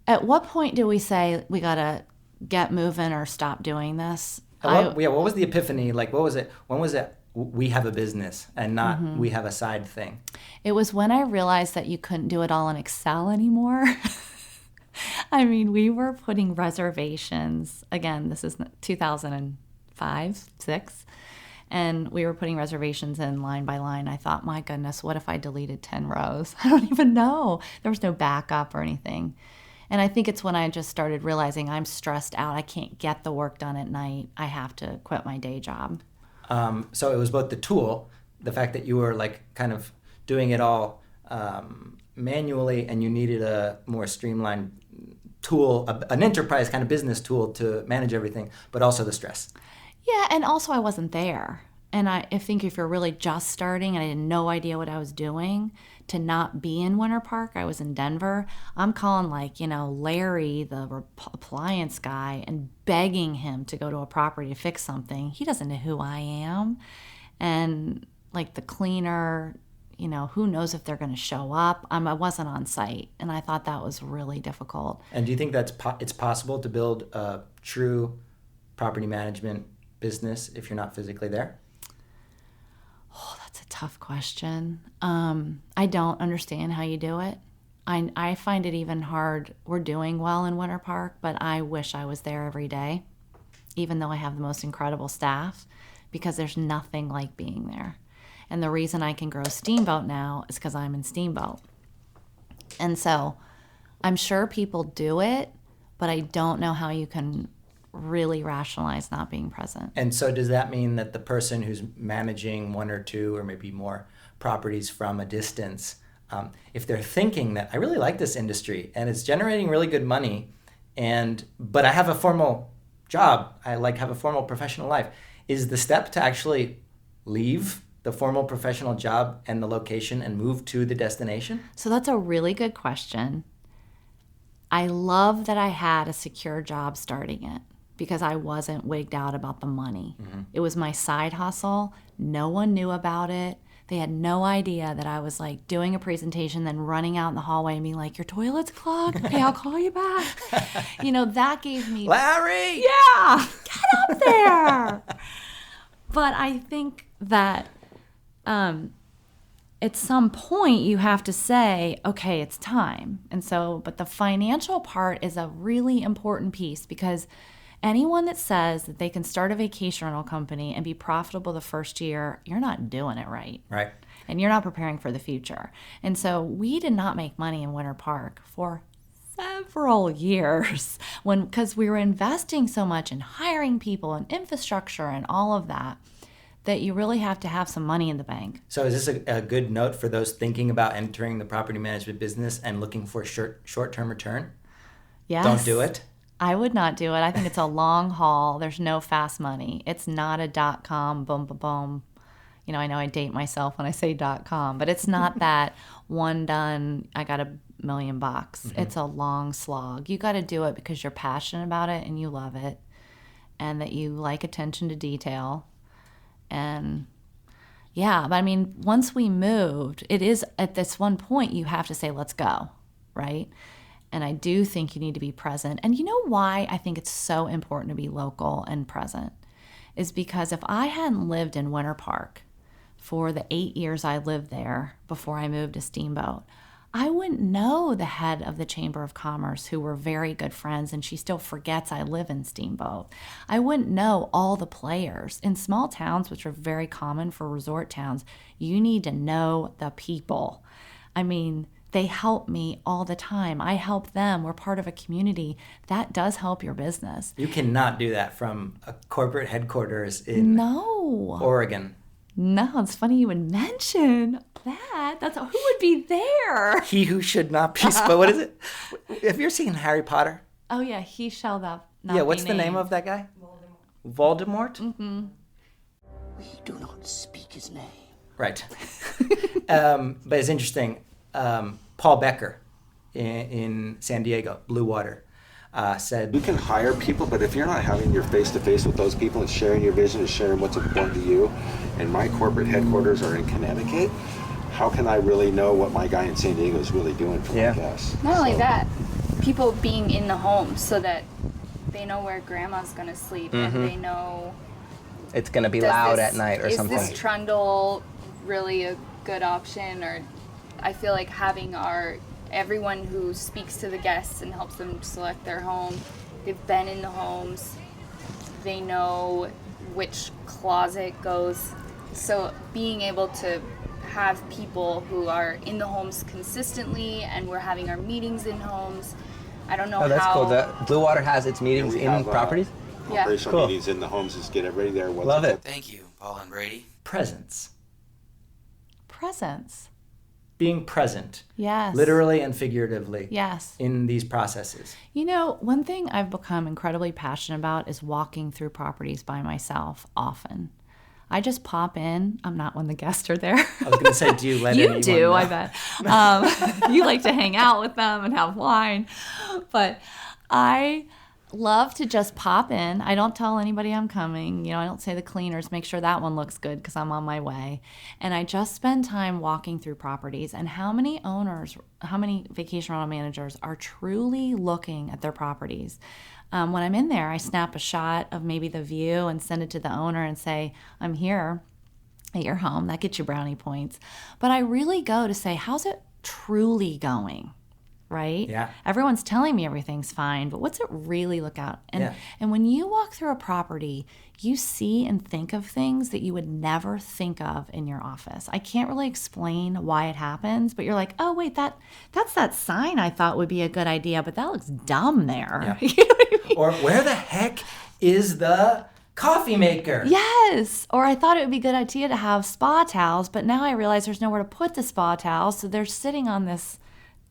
At what point do we say we got to get moving or stop doing this? What was the epiphany? Like, what was it? When was it? We have a business and not we have a side thing. It was when I realized that you couldn't do it all in Excel anymore. I mean, we were putting reservations. Again, this is 2005, 6. And we were putting reservations in line by line. I thought, my goodness, what if I deleted 10 rows? I don't even know. There was no backup or anything. And I think it's when I just started realizing I'm stressed out. I can't get the work done at night. I have to quit my day job. So it was both the tool, the fact that you were like kind of doing it all manually, and you needed a more streamlined tool, an enterprise kind of business tool to manage everything, but also the stress. Yeah, and also I wasn't there. And I think if you're really just starting and I had no idea what I was doing, to not be in Winter Park, I was in Denver, I'm calling Larry, the appliance guy, and begging him to go to a property to fix something. He doesn't know who I am. And like the cleaner, who knows if they're going to show up. I wasn't on site, and I thought that was really difficult. And do you think it's possible to build a true property management business if you're not physically there? Oh, that's a tough question. I don't understand how you do it. I find it even hard. We're doing well in Winter Park, but I wish I was there every day, even though I have the most incredible staff, because there's nothing like being there. And the reason I can grow Steamboat now is because I'm in Steamboat. And so I'm sure people do it, but I don't know how you can really rationalize not being present. And so does that mean that the person who's managing one or two or maybe more properties from a distance, if they're thinking that I really like this industry and it's generating really good money, but I have a formal job, I have a formal professional life, is the step to actually leave the formal professional job and the location and move to the destination? So that's a really good question. I love that I had a secure job starting it, because I wasn't wigged out about the money. Mm-hmm. It was my side hustle. No one knew about it. They had no idea that I was like doing a presentation, then running out in the hallway and being like, your toilet's clogged? Okay, I'll call you back. That gave me... Larry! Yeah, get up there! But I think that at some point you have to say, okay, it's time. And so, but the financial part is a really important piece, because anyone that says that they can start a vacation rental company and be profitable the first year, you're not doing it right. Right. And you're not preparing for the future. And so we did not make money in Winter Park for several years because we were investing so much in hiring people and infrastructure and all of that you really have to have some money in the bank. So is this a good note for those thinking about entering the property management business and looking for short-term return? Yes. Don't do it? I would not do it. I think it's a long haul. There's no fast money. It's not a .com, boom, boom, boom. I know I date myself when I say .com, but it's not that one done, I got $1 million. Mm-hmm. It's a long slog. You got to do it because you're passionate about it and you love it, and that you like attention to detail. And yeah, but I mean, once we moved, it is at this one point you have to say, let's go, right? And I do think you need to be present. And you know why I think it's so important to be local and present is because if I hadn't lived in Winter Park for the 8 years I lived there before I moved to Steamboat, I wouldn't know the head of the Chamber of Commerce, who were very good friends, and she still forgets I live in Steamboat. I wouldn't know all the players. In small towns, which are very common for resort towns, you need to know the people. I mean, they help me all the time. I help them. We're part of a community. That does help your business. You cannot do that from a corporate headquarters in No. Oregon. No, it's funny you would mention that. That's who would be there. He who should not be spoken. What is it? Have you ever seen Harry Potter? Oh yeah, he shall not Yeah, what's be the name named. of that guy? Voldemort? Mm-hmm. We do not speak his name. Right. But it's interesting. Paul Becker in San Diego, Blue Water, said, You can hire people, but if you're not having your face-to-face with those people and sharing your vision and sharing what's important to you, and my corporate headquarters are in Connecticut, how can I really know what my guy in San Diego is really doing for my guests? Not only that, people being in the home so that they know where grandma's gonna sleep and they know it's gonna be loud at night or something. Is this trundle really a good option? Or I feel like having everyone who speaks to the guests and helps them select their home, they've been in the homes, they know which closet goes. So being able to have people who are in the homes consistently, and we're having our meetings in homes. I don't know how. Oh, that's cool. The Blue Water has its meetings We in have, properties? Yeah. Operational Cool. meetings in the homes, just get everybody there. Love it. Thank you, Paul and Brady. Presence. Presence. Being present. Yes. Literally and figuratively. Yes. In these processes. You know, one thing I've become incredibly passionate about is walking through properties by myself often. I just pop in. I'm not when the guests are there. I was going to say, do you let You anyone do, know? I bet. You like to hang out with them and have wine. But I love to just pop in. I don't tell anybody I'm coming. You know, I don't say the cleaners, make sure that one looks good because I'm on my way. And I just spend time walking through properties. And how many owners, how many vacation rental managers are truly looking at their properties? When I'm in there, I snap a shot of maybe the view and send it to the owner and say, I'm here at your home. That gets you brownie points. But I really go to say, how's it truly going? Right? Yeah. Everyone's telling me everything's fine, but what's it really look out? And when you walk through a property, you see and think of things that you would never think of in your office. I can't really explain why it happens, but you're like, oh wait, that's that sign I thought would be a good idea, but that looks dumb there. Yeah. You know what I mean? Or where the heck is the coffee maker? Yes. Or I thought it would be a good idea to have spa towels, but now I realize there's nowhere to put the spa towels, so they're sitting on this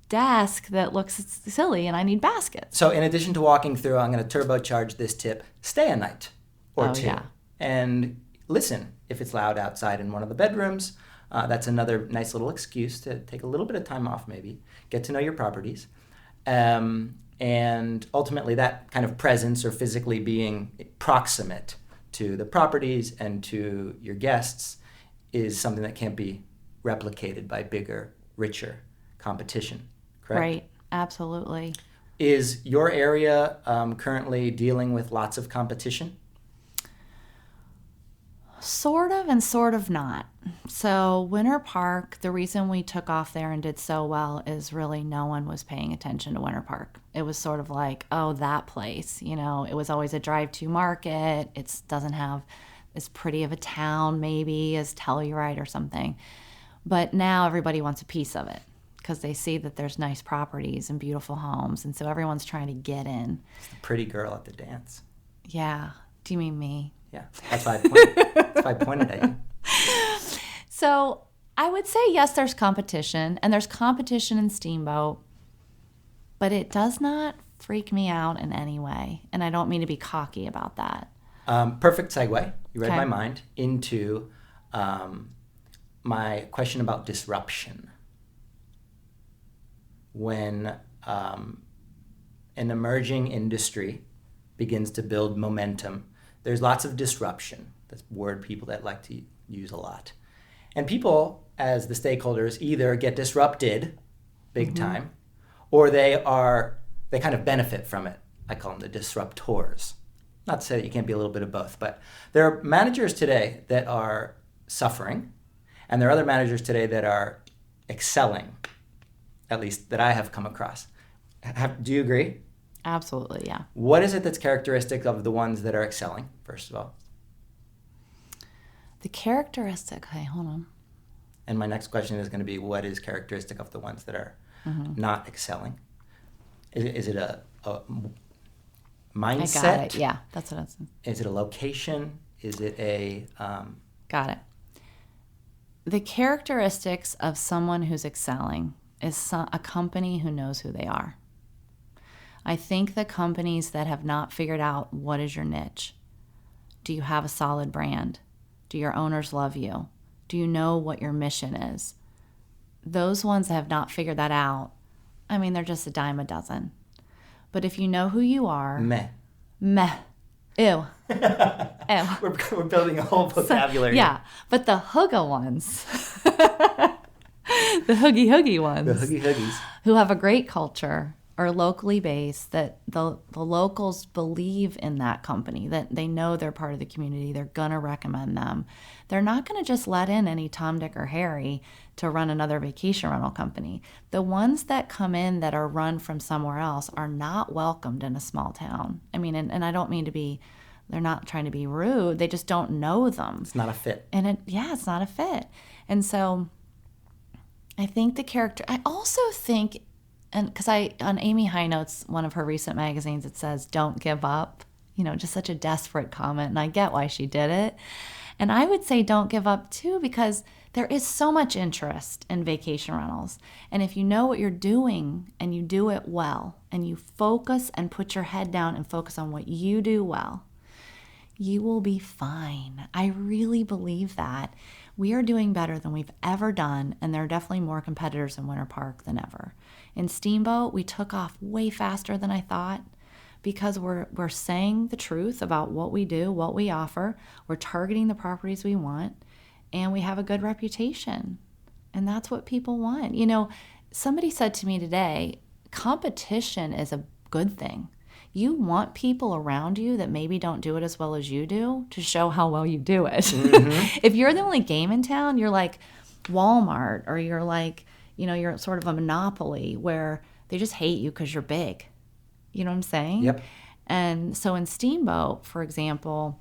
desk that looks silly and I need baskets. So in addition to walking through, I'm going to turbocharge this tip. Stay a night or two. Yeah. And listen if it's loud outside in one of the bedrooms. That's another nice little excuse to take a little bit of time off maybe. Get to know your properties. And ultimately that kind of presence or physically being proximate to the properties and to your guests is something that can't be replicated by bigger, richer competition. Correct? Right, absolutely. Is your area currently dealing with lots of competition? Sort of and sort of not. So Winter Park, the reason we took off there and did so well is really no one was paying attention to Winter Park. It was sort of like, oh, that place. You know, it was always a drive-to market. It doesn't have as pretty of a town maybe as Telluride or something. But now everybody wants a piece of it, because they see that there's nice properties and beautiful homes, and so everyone's trying to get in. It's the pretty girl at the dance. Yeah. Do you mean me? Yeah, that's why I pointed at you. So I would say, yes, there's competition, and there's competition in Steamboat, but it does not freak me out in any way, and I don't mean to be cocky about that. Perfect segue. You read Okay. my mind into my question about disruption. When an emerging industry begins to build momentum, there's lots of disruption. That's a word people that like to use a lot. And people, as the stakeholders, either get disrupted big time, or they kind of benefit from it. I call them the disruptors. Not to say that you can't be a little bit of both, but there are managers today that are suffering, and there are other managers today that are excelling. at least that I have come across. Do you agree? Absolutely, yeah. What is it that's characteristic of the ones that are excelling, first of all? The characteristic, okay, hold on. And my next question is going to be, what is characteristic of the ones that are not excelling? Is it a mindset? I got it, yeah, that's what I was saying. Is it a location? Is it a... Got it. The characteristics of someone who's excelling is a company who knows who they are. I think the companies that have not figured out what is your niche. Do you have a solid brand? Do your owners love you? Do you know what your mission is? Those ones that have not figured that out, I mean, they're just a dime a dozen. But if you know who you are... Meh. Ew. Ew. We're building a whole vocabulary. Yeah, but the hooga ones, the hoogie ones, the hoogies, who have a great culture, are locally based, that the locals believe in that company, that they know they're part of the community, they're going to recommend them. They're not going to just let in any Tom, Dick, or Harry to run another vacation rental company. The ones that come in that are run from somewhere else are not welcomed in a small town. I mean, and I don't mean to be, they're not trying to be rude, they just don't know them. It's not a fit. And it's not a fit. And so I think the character, I also think, and because on Amy High Notes, one of her recent magazines, it says, don't give up, just such a desperate comment. And I get why she did it. And I would say don't give up too, because there is so much interest in vacation rentals. And if you know what you're doing and you do it well, and you focus and put your head down and focus on what you do well, you will be fine. I really believe that. We are doing better than we've ever done, and there are definitely more competitors in Winter Park than ever. In Steamboat, we took off way faster than I thought, because we're saying the truth about what we do, what we offer. We're targeting the properties we want, and we have a good reputation. And that's what people want. Somebody said to me today, competition is a good thing. You want people around you that maybe don't do it as well as you do to show how well you do it. Mm-hmm. If you're the only game in town, you're like Walmart, or you're like, you're sort of a monopoly where they just hate you because you're big. You know what I'm saying? Yep. And so in Steamboat, for example,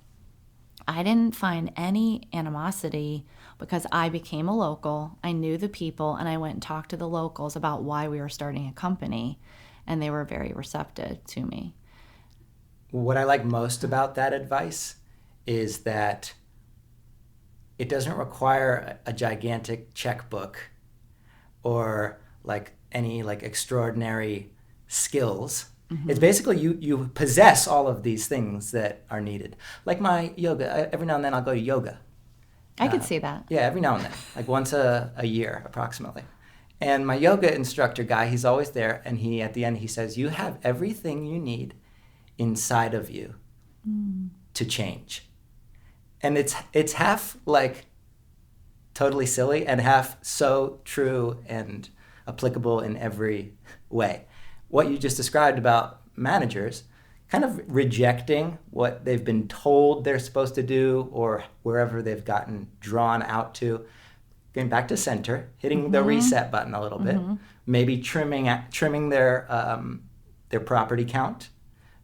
I didn't find any animosity because I became a local. I knew the people, and I went and talked to the locals about why we were starting a company, and they were very receptive to me. What I like most about that advice is that it doesn't require a gigantic checkbook or any extraordinary skills. Mm-hmm. It's basically you possess all of these things that are needed. Like my yoga, every now and then I'll go to yoga. I could see that. Yeah, every now and then, once a year approximately. And my yoga instructor guy, he's always there, and at the end he says, you have everything you need inside of you to change. And it's half totally silly and half so true and applicable in every way. What you just described about managers kind of rejecting what they've been told they're supposed to do or wherever they've gotten drawn out to, going back to center, hitting the reset button a little bit, maybe trimming their property count,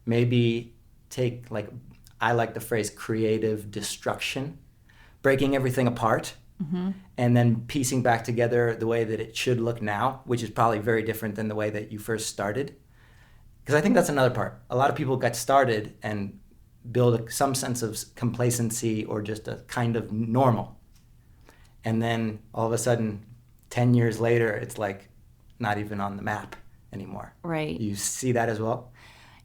maybe take, I like the phrase creative destruction, breaking everything apart, and then piecing back together the way that it should look now, which is probably very different than the way that you first started. Because I think that's another part. A lot of people get started and build some sense of complacency or just a kind of normal. And then all of a sudden, 10 years later, it's not even on the map anymore. Right. You see that as well?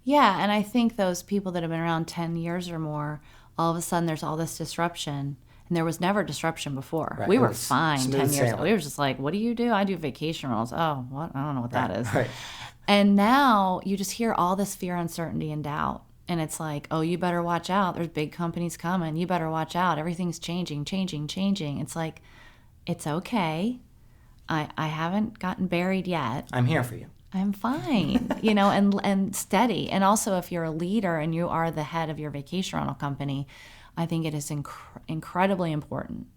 Yeah, and I think those people that have been around 10 years or more, all of a sudden there's all this disruption. And there was never disruption before. Right. We were fine 10 years ago. We were just like, what do you do? I do vacation rentals. Oh, what? I don't know what that is. Right. And now you just hear all this fear, uncertainty, and doubt. And it's like, oh, you better watch out. There's big companies coming. You better watch out. Everything's changing. It's like, it's okay. I haven't gotten buried yet. I'm here for you. I'm fine, and steady. And also, if you're a leader and you are the head of your vacation rental company, I think it is incredibly important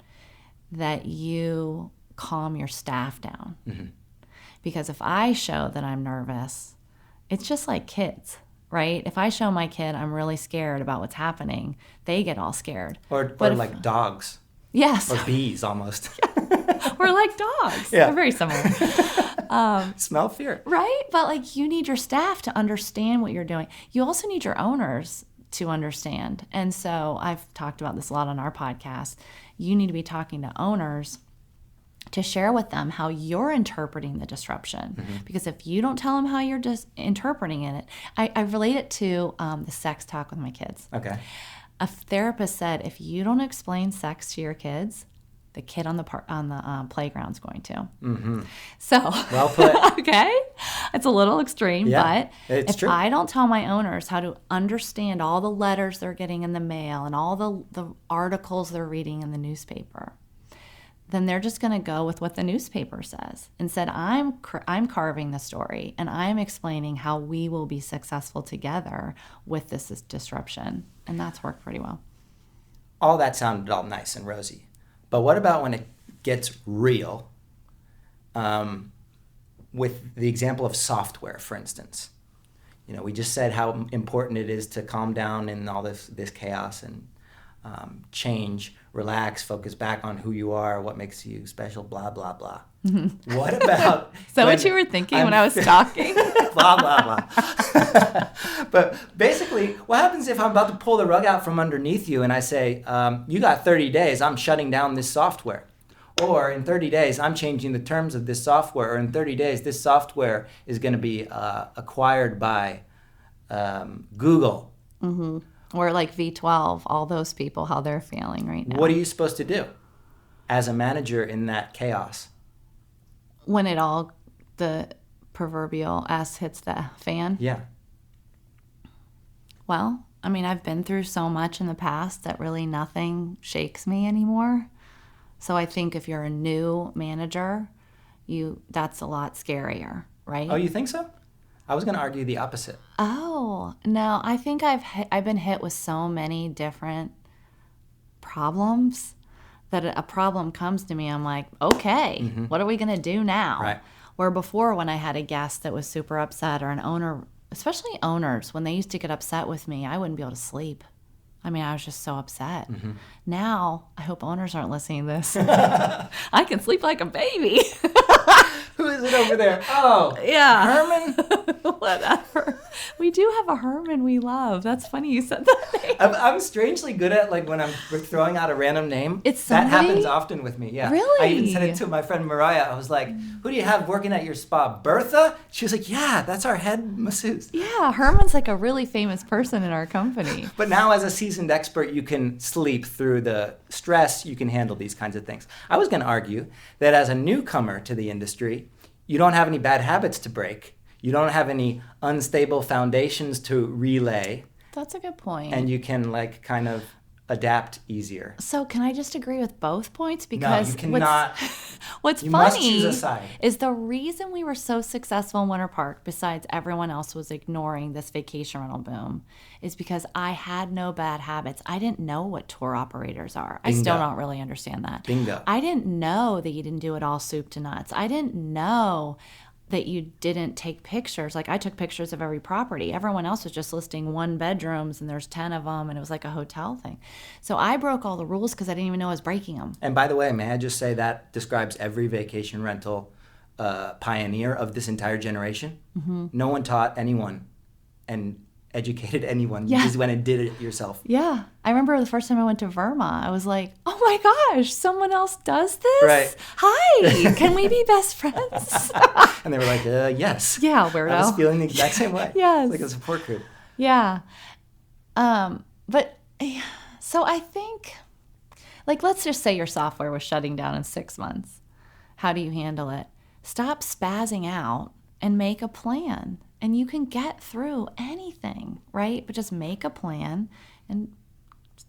that you calm your staff down. Mm-hmm. Because if I show that I'm nervous, it's just like kids, right? If I show my kid I'm really scared about what's happening, they get all scared. Or like dogs. Yes. Or bees almost. We're like dogs. Yeah. They're very similar. Smell fear. Right? But like you need your staff to understand what you're doing. You also need your owners to understand. And so I've talked about this a lot on our podcast. You need to be talking to owners to share with them how you're interpreting the disruption. Because if you don't tell them how you're just interpreting it, I relate it to the sex talk with my kids. Okay. A therapist said, if you don't explain sex to your kids, the kid on the playground's going to. So, well put. Okay, it's a little extreme, Yeah, but it's if true. I don't tell my owners how to understand all the letters they're getting in the mail and all the articles they're reading in the newspaper, then they're just going to go with what the newspaper says. Instead, I'm carving the story and I'm explaining how we will be successful together with this disruption, and that's worked pretty well. All that sounded all nice and rosy. But what about when it gets real? With the example of software, for instance. You know, we just said how important it is to calm down in all this chaos and change, relax, focus back on who you are, what makes you special, blah, blah, blah. What about... Is that what you were thinking when I was talking? Blah, blah, blah. But basically, what happens if I'm about to pull the rug out from underneath you and I say, you got 30 days, I'm shutting down this software. Or in 30 days, I'm changing the terms of this software. Or in 30 days, this software is going to be acquired by Google. Or like V12, all those people, how they're feeling right now. What are you supposed to do as a manager in that chaos? When the proverbial ass hits the fan? Yeah. Well, I mean, I've been through so much in the past that really nothing shakes me anymore. So I think if you're a new manager, that's a lot scarier, right? Oh, you think so? I was going to argue the opposite. Oh, no, I think I've been hit with so many different problems that a problem comes to me, I'm like, okay, what are we going to do now? Right. Where before when I had a guest that was super upset or an owner, especially owners, when they used to get upset with me, I wouldn't be able to sleep. I mean, I was just so upset. Now, I hope owners aren't listening to this. I can sleep like a baby. Who is it over there? Oh, yeah. Herman? Whatever. We do have a Herman we love. That's funny you said that name. I'm strangely good at, like, when I'm throwing out a random name. It's that somebody? happens often with me, yeah. Really? I even said it to my friend Mariah. I was like, who do you have working at your spa? Bertha? She was like, yeah, that's our head masseuse. Yeah, Herman's like a really famous person in our company. But now as a seasoned expert, you can sleep through the stress. You can handle these kinds of things. I was going to argue that as a newcomer to the industry, you don't have any bad habits to break. You don't have any unstable foundations to relay. That's a good point. And you can, like, kind of adapt easier. So can I just agree with both points? Because no, you cannot. What's you funny must choose a side. Is the reason we were so successful in Winter Park, besides everyone else was ignoring this vacation rental boom, is because I had no bad habits. I didn't know what tour operators are. Bingo. I still don't really understand that. Bingo. I didn't know that you didn't do it all soup to nuts. I didn't know that you didn't take pictures. Like, I took pictures of every property. Everyone else was just listing 1 bedrooms and there's 10 of them and it was like a hotel thing. So I broke all the rules because I didn't even know I was breaking them. And by the way, may I just say that describes every vacation rental pioneer of this entire generation. No one taught anyone and educated anyone. You just went and did it yourself. Yeah. I remember the first time I went to Verma, I was like, oh my gosh, someone else does this? Right. Hi, can we be best friends? And they were like, yes. Yeah, weirdo. I was feeling the exact same way. Yes. It's like a support group. Yeah. But so I think, like, let's just say your software was shutting down in 6 months. How do you handle it? Stop spazzing out and make a plan. And you can get through anything, right? But just make a plan and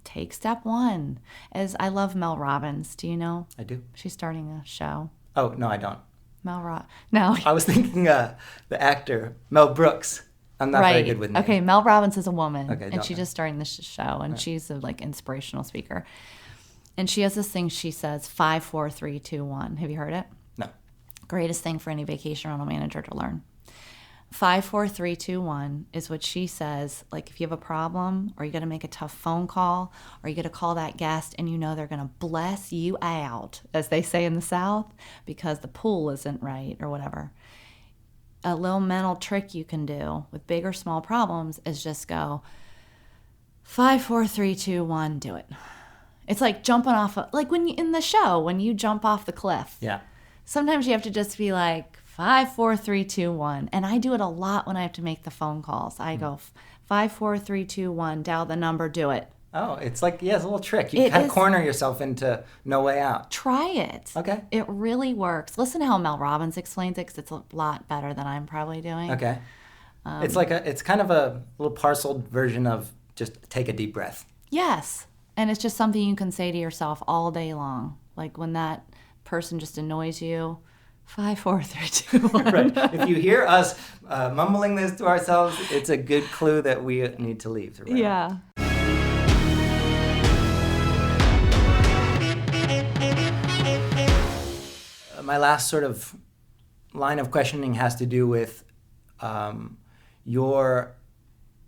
take step 1. As I love Mel Robbins. Do you know? I do. She's starting a show. Oh, no, I don't. No. I was thinking the actor, Mel Brooks. I'm not very good with names. Okay, Mel Robbins is a woman. Okay, and she's just starting this show. And she's a, like, inspirational speaker. And she has this thing she says, 5, 4, 3, 2, 1. Have you heard it? No. Greatest thing for any vacation rental manager to learn. 5, 4, 3, 2, 1 is what she says. Like if you have a problem or you got to make a tough phone call or you got to call that guest and you know they're going to bless you out, as they say in the South, because the pool isn't right or whatever. A little mental trick you can do with big or small problems is just go 5, 4, 3, 2, 1, do it. It's like jumping off, like when you, in the show, when you jump off the cliff. Yeah. Sometimes you have to just be like 5, 4, 3, 2, 1. And I do it a lot when I have to make the phone calls. I go 5, 4, 3, 2, 1, dial the number, do it. Oh, it's like, yeah, it's a little trick. You kind of corner yourself into no way out. Try it. Okay. It really works. Listen to how Mel Robbins explains it because it's a lot better than I'm probably doing. Okay. It's kind of a little parceled version of just take a deep breath. Yes. And it's just something you can say to yourself all day long. Like when that person just annoys you, 5, 4, 3, 2, 1. Right. If you hear us mumbling this to ourselves, it's a good clue that we need to leave. Right? Yeah. My last sort of line of questioning has to do with your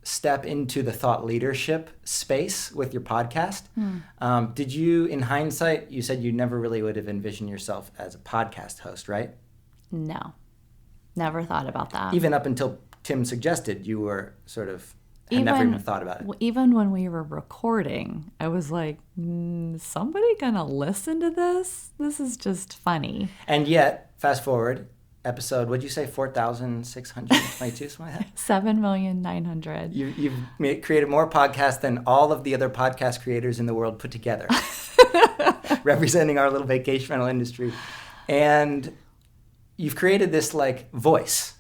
step into the thought leadership space with your podcast. Did you, in hindsight, you said you never really would have envisioned yourself as a podcast host, right? No. Never thought about that. Even up until Tim suggested, you were sort of, never even thought about it. Even when we were recording, I was like, somebody gonna listen to this? This is just funny. And yet, fast forward, episode, what'd you say, 4,622, something like that? 7,900,000. You've created more podcasts than all of the other podcast creators in the world put together, representing our little vacation rental industry. And you've created this like voice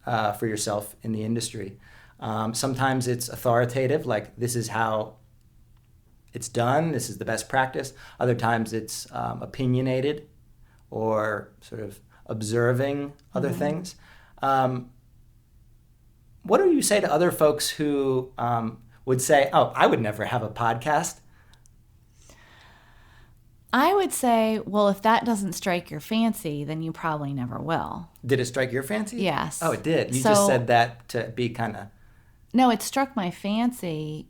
for yourself in the industry. Sometimes it's authoritative, like this is how it's done, this is the best practice. Other times it's opinionated or sort of observing other things. What do you say to other folks who would say, oh, I would never have a podcast? I would say, well, if that doesn't strike your fancy, then you probably never will. Did it strike your fancy? Yes. Oh, it did. You just said that to be kind of... No, it struck my fancy.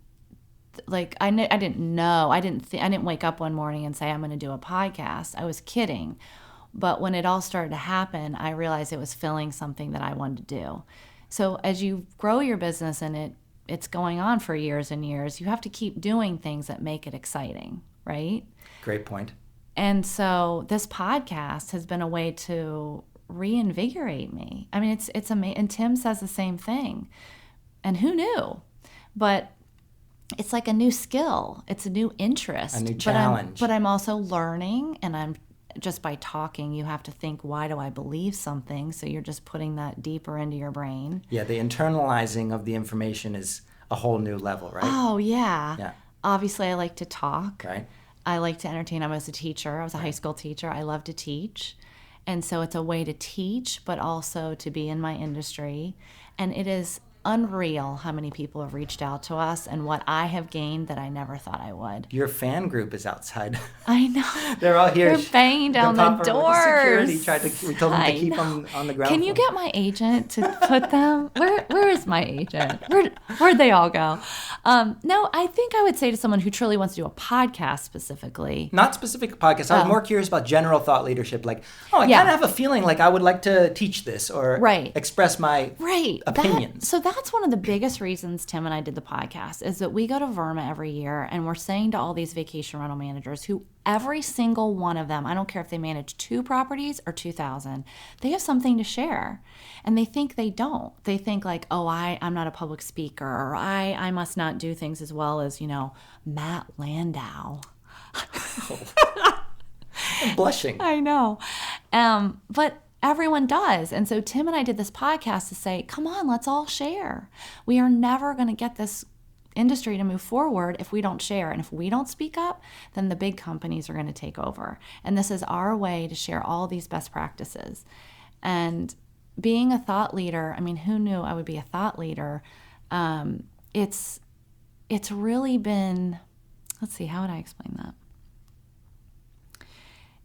Like I didn't know. I didn't wake up one morning and say I'm going to do a podcast. I was kidding. But when it all started to happen, I realized it was filling something that I wanted to do. So as you grow your business and it's going on for years and years, you have to keep doing things that make it exciting, right? Great point. And so this podcast has been a way to reinvigorate me. I mean, it's amazing. And Tim says the same thing. And who knew? But it's like a new skill. It's a new interest. A new challenge. But I'm also learning, and I'm just by talking, you have to think, why do I believe something? So you're just putting that deeper into your brain. Yeah, the internalizing of the information is a whole new level, right? Oh, yeah. Yeah. Obviously, I like to talk. Right. I like to entertain. I was a teacher. I was a high school teacher. I love to teach. And so it's a way to teach, but also to be in my industry. And it is unreal how many people have reached out to us and what I have gained that I never thought I would. Your fan group is outside. I know. They're all here. They're banging down the doors. We told them to keep them on the ground Can you floor. get my agent to put them? Where is my agent? Where'd they all go? No, I think I would say to someone who truly wants to do a podcast specifically. Not specific podcasts. I was more curious about general thought leadership. Like, I kind of have a feeling like I would like to teach this or express my opinions. That's one of the biggest reasons Tim and I did the podcast is that we go to Verma every year and we're saying to all these vacation rental managers who every single one of them, I don't care if they manage 2 properties or 2,000, they have something to share. And they think they don't. They think like, oh, I'm not a public speaker, or I must not do things as well as, Matt Landau. I'm blushing. I know. But everyone does. And so Tim and I did this podcast to say, come on, let's all share. We are never going to get this industry to move forward if we don't share. And if we don't speak up, then the big companies are going to take over. And this is our way to share all these best practices. And being a thought leader, I mean, who knew I would be a thought leader? It's really been, let's see, how would I explain that?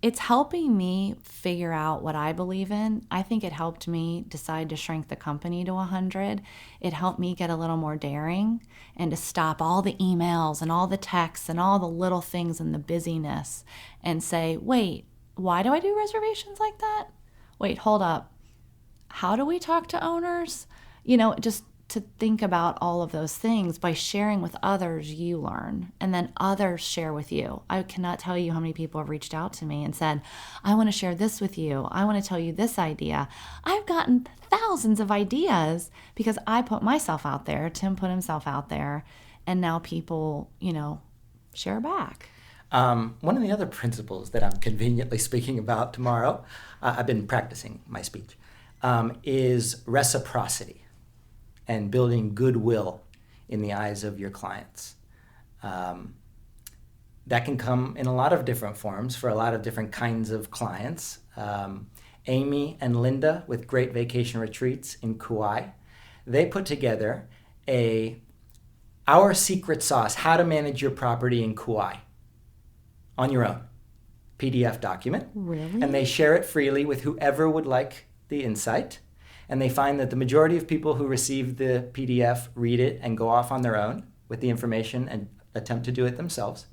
it's helping me figure out what I believe in. I think it helped me decide to shrink the company to 100. It helped me get a little more daring and to stop all the emails and all the texts and all the little things and the busyness and say, wait, why do I do reservations like that? Wait, hold up. How do we talk to owners? Just to think about all of those things. By sharing with others, you learn, and then others share with you. I cannot tell you how many people have reached out to me and said, I want to share this with you. I want to tell you this idea. I've gotten thousands of ideas because I put myself out there, Tim put himself out there, and now people, share back. One of the other principles that I'm conveniently speaking about tomorrow, I've been practicing my speech, is reciprocity and building goodwill in the eyes of your clients. That can come in a lot of different forms for a lot of different kinds of clients. Amy and Linda with Great Vacation Retreats in Kauai, they put together our secret sauce, how to manage your property in Kauai on your own PDF document. Really? And they share it freely with whoever would like the insight. And they find that the majority of people who receive the PDF read it and go off on their own with the information and attempt to do it themselves,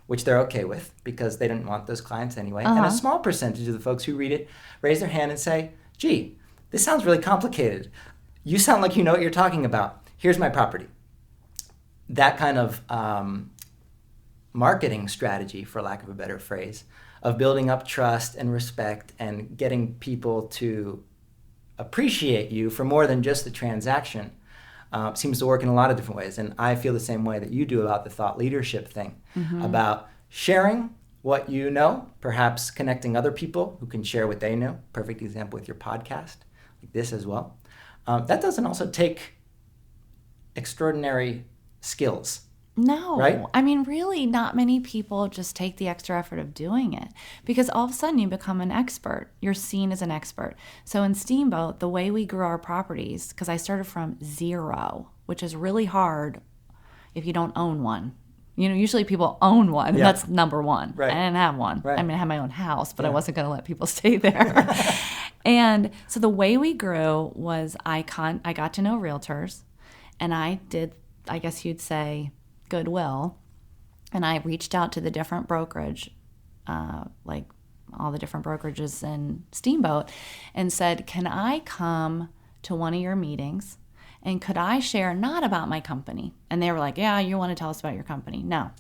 which they're okay with because they didn't want those clients anyway. And a small percentage of the folks who read it raise their hand and say, gee, this sounds really complicated. You sound like you know what you're talking about. Here's my property. That kind of marketing strategy, for lack of a better phrase, of building up trust and respect and getting people to appreciate you for more than just the transaction seems to work in a lot of different ways. And I feel the same way that you do about the thought leadership thing, about sharing what you know, perhaps connecting other people who can share what they know. Perfect example with your podcast, like this as well. That doesn't also take extraordinary skills. No, right? I mean, really, not many people just take the extra effort of doing it because all of a sudden you become an expert. You're seen as an expert. So in Steamboat, the way we grew our properties, because I started from 0, which is really hard if you don't own one. Usually people own one. Yeah. That's number one. Right. I didn't have one. Right. I mean, I had my own house, but I wasn't going to let people stay there. And so the way we grew was I got to know realtors, and I did, I guess you'd say, goodwill, and I reached out to the different brokerage, like all the different brokerages in Steamboat, and said, can I come to one of your meetings, and could I share not about my company? And they were like, yeah, you want to tell us about your company? No,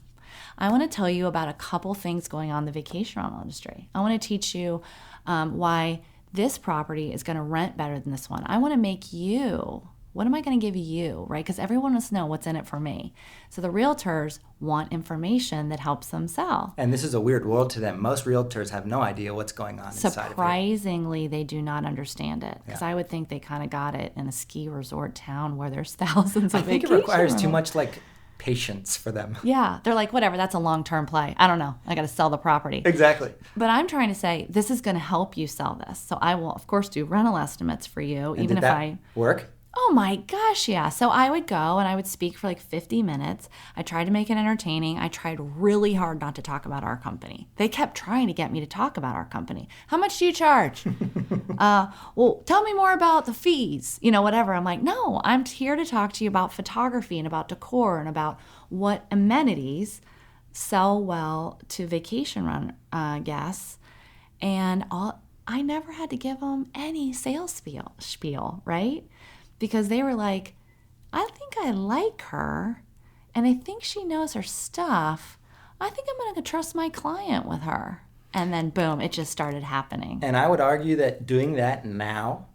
I want to tell you about a couple things going on in the vacation rental industry. I want to teach you why this property is going to rent better than this one. I want to make you, what am I going to give you, right? Because everyone wants to know what's in it for me. So the realtors want information that helps them sell. And this is a weird world to them. Most realtors have no idea what's going on inside of it. Surprisingly, they do not understand it. Because I would think they kind of got it in a ski resort town where there's thousands of I think it requires too much patience for them. Yeah, they're like, whatever, that's a long-term play. I don't know. I got to sell the property. Exactly. But I'm trying to say, this is going to help you sell this. So I will, of course, do rental estimates for you. And even if I work? Oh my gosh, yeah. So I would go and I would speak for 50 minutes. I tried to make it entertaining. I tried really hard not to talk about our company. They kept trying to get me to talk about our company. How much do you charge? Well, tell me more about the fees, whatever. I'm like, no, I'm here to talk to you about photography and about decor and about what amenities sell well to vacation guests. And I never had to give them any sales spiel, right? Because they were like, I think I like her, and I think she knows her stuff. I think I'm going to trust my client with her. And then, boom, it just started happening. And I would argue that doing that now,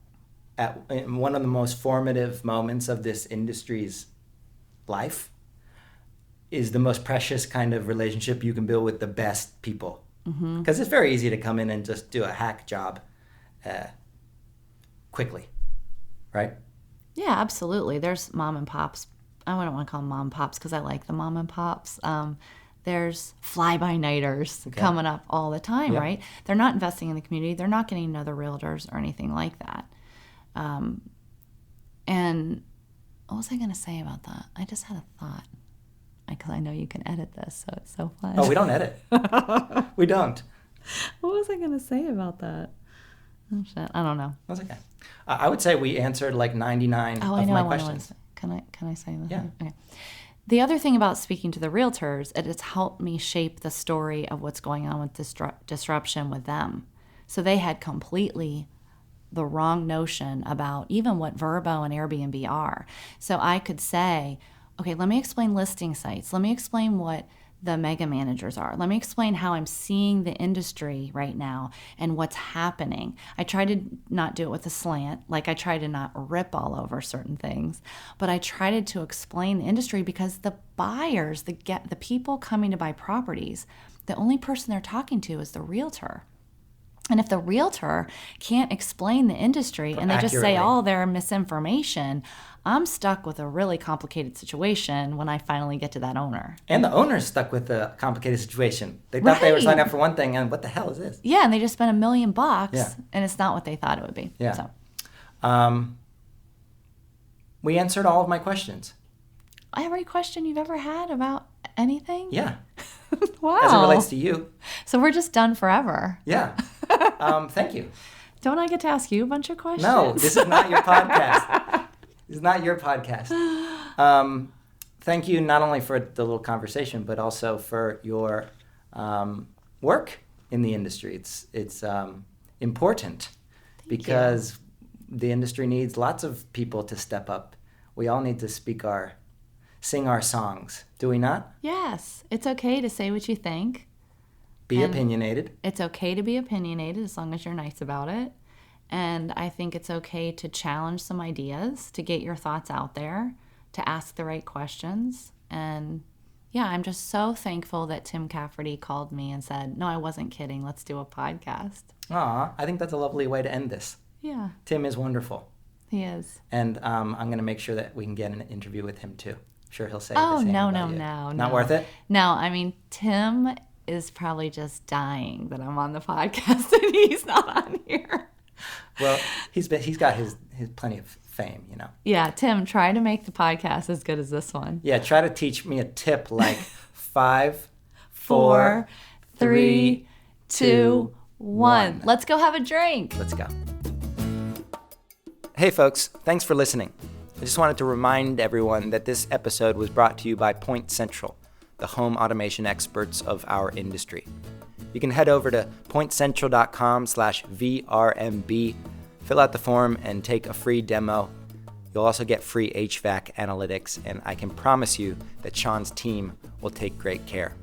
in one of the most formative moments of this industry's life, is the most precious kind of relationship you can build with the best people. Because it's very easy to come in and just do a hack job quickly, right? Yeah, absolutely. There's mom and pops. I don't want to call them mom and pops because I like the mom and pops. There's fly-by-nighters coming up all the time, right? They're not investing in the community. They're not getting to know the realtors or anything like that. And what was I going to say about that? I just had a thought. Because I know you can edit this, so it's so fun. Oh, we don't edit. We don't. What was I going to say about that? Oh, shit. I don't know. That's okay. I would say we answered like 99 Oh, of I know. my I want questions. to. Can I say that? Yeah. Okay. The other thing about speaking to the realtors, it has helped me shape the story of what's going on with disruption with them. So they had completely the wrong notion about even what Vrbo and Airbnb are. So I could say, okay, let me explain listing sites. Let me explain what the mega managers are. Let me explain how I'm seeing the industry right now and what's happening. I try to not do it with a slant, like I try to not rip all over certain things, but I tried to explain the industry because the buyers, the people coming to buy properties, the only person they're talking to is the realtor. And if the realtor can't explain the industry and they just say Accurately. all their misinformation, I'm stuck with a really complicated situation when I finally get to that owner. And the owner's stuck with a complicated situation. They thought they were Right. signing up for one thing, and what the hell is this? Yeah, and they just spent $1 million Yeah. and it's not what they thought it would be. Yeah. So We answered all of my questions. every question you've ever had about anything? Yeah. Wow. As it relates to you. So we're just done forever. Yeah. Thank you. Don't I get to ask you a bunch of questions? No, this is not your podcast. This is not your podcast. Thank you not only for the little conversation, but also for your work in the industry. It's important because the industry needs lots of people to step up. We all need to sing our songs. Do we not? Yes. It's okay to say what you think. Be And opinionated. It's okay to be opinionated as long as you're nice about it. And I think it's okay to challenge some ideas, to get your thoughts out there, to ask the right questions. And yeah, I'm just so thankful that Tim Cafferty called me and said, no, I wasn't kidding. Let's do a podcast. Aw, I think that's a lovely way to end this. Yeah, Tim is wonderful. he is. And I'm going to make sure that we can get an interview with him too. I'm sure he'll say the Oh, same no, about no, you. no. Not worth it? No, I mean, Tim is probably just dying that I'm on the podcast and he's not on here. Well, he's got his plenty of fame, you know. Yeah, Tim, try to make the podcast as good as this one. Yeah, try to teach me a tip like 5, 4, 4, 3, 2, 1. 1. Let's go have a drink. Let's go. Hey folks, thanks for listening. I just wanted to remind everyone that this episode was brought to you by Point Central, the home automation experts of our industry. You can head over to pointcentral.com/VRMB, fill out the form, and take a free demo. You'll also get free HVAC analytics, and I can promise you that Sean's team will take great care.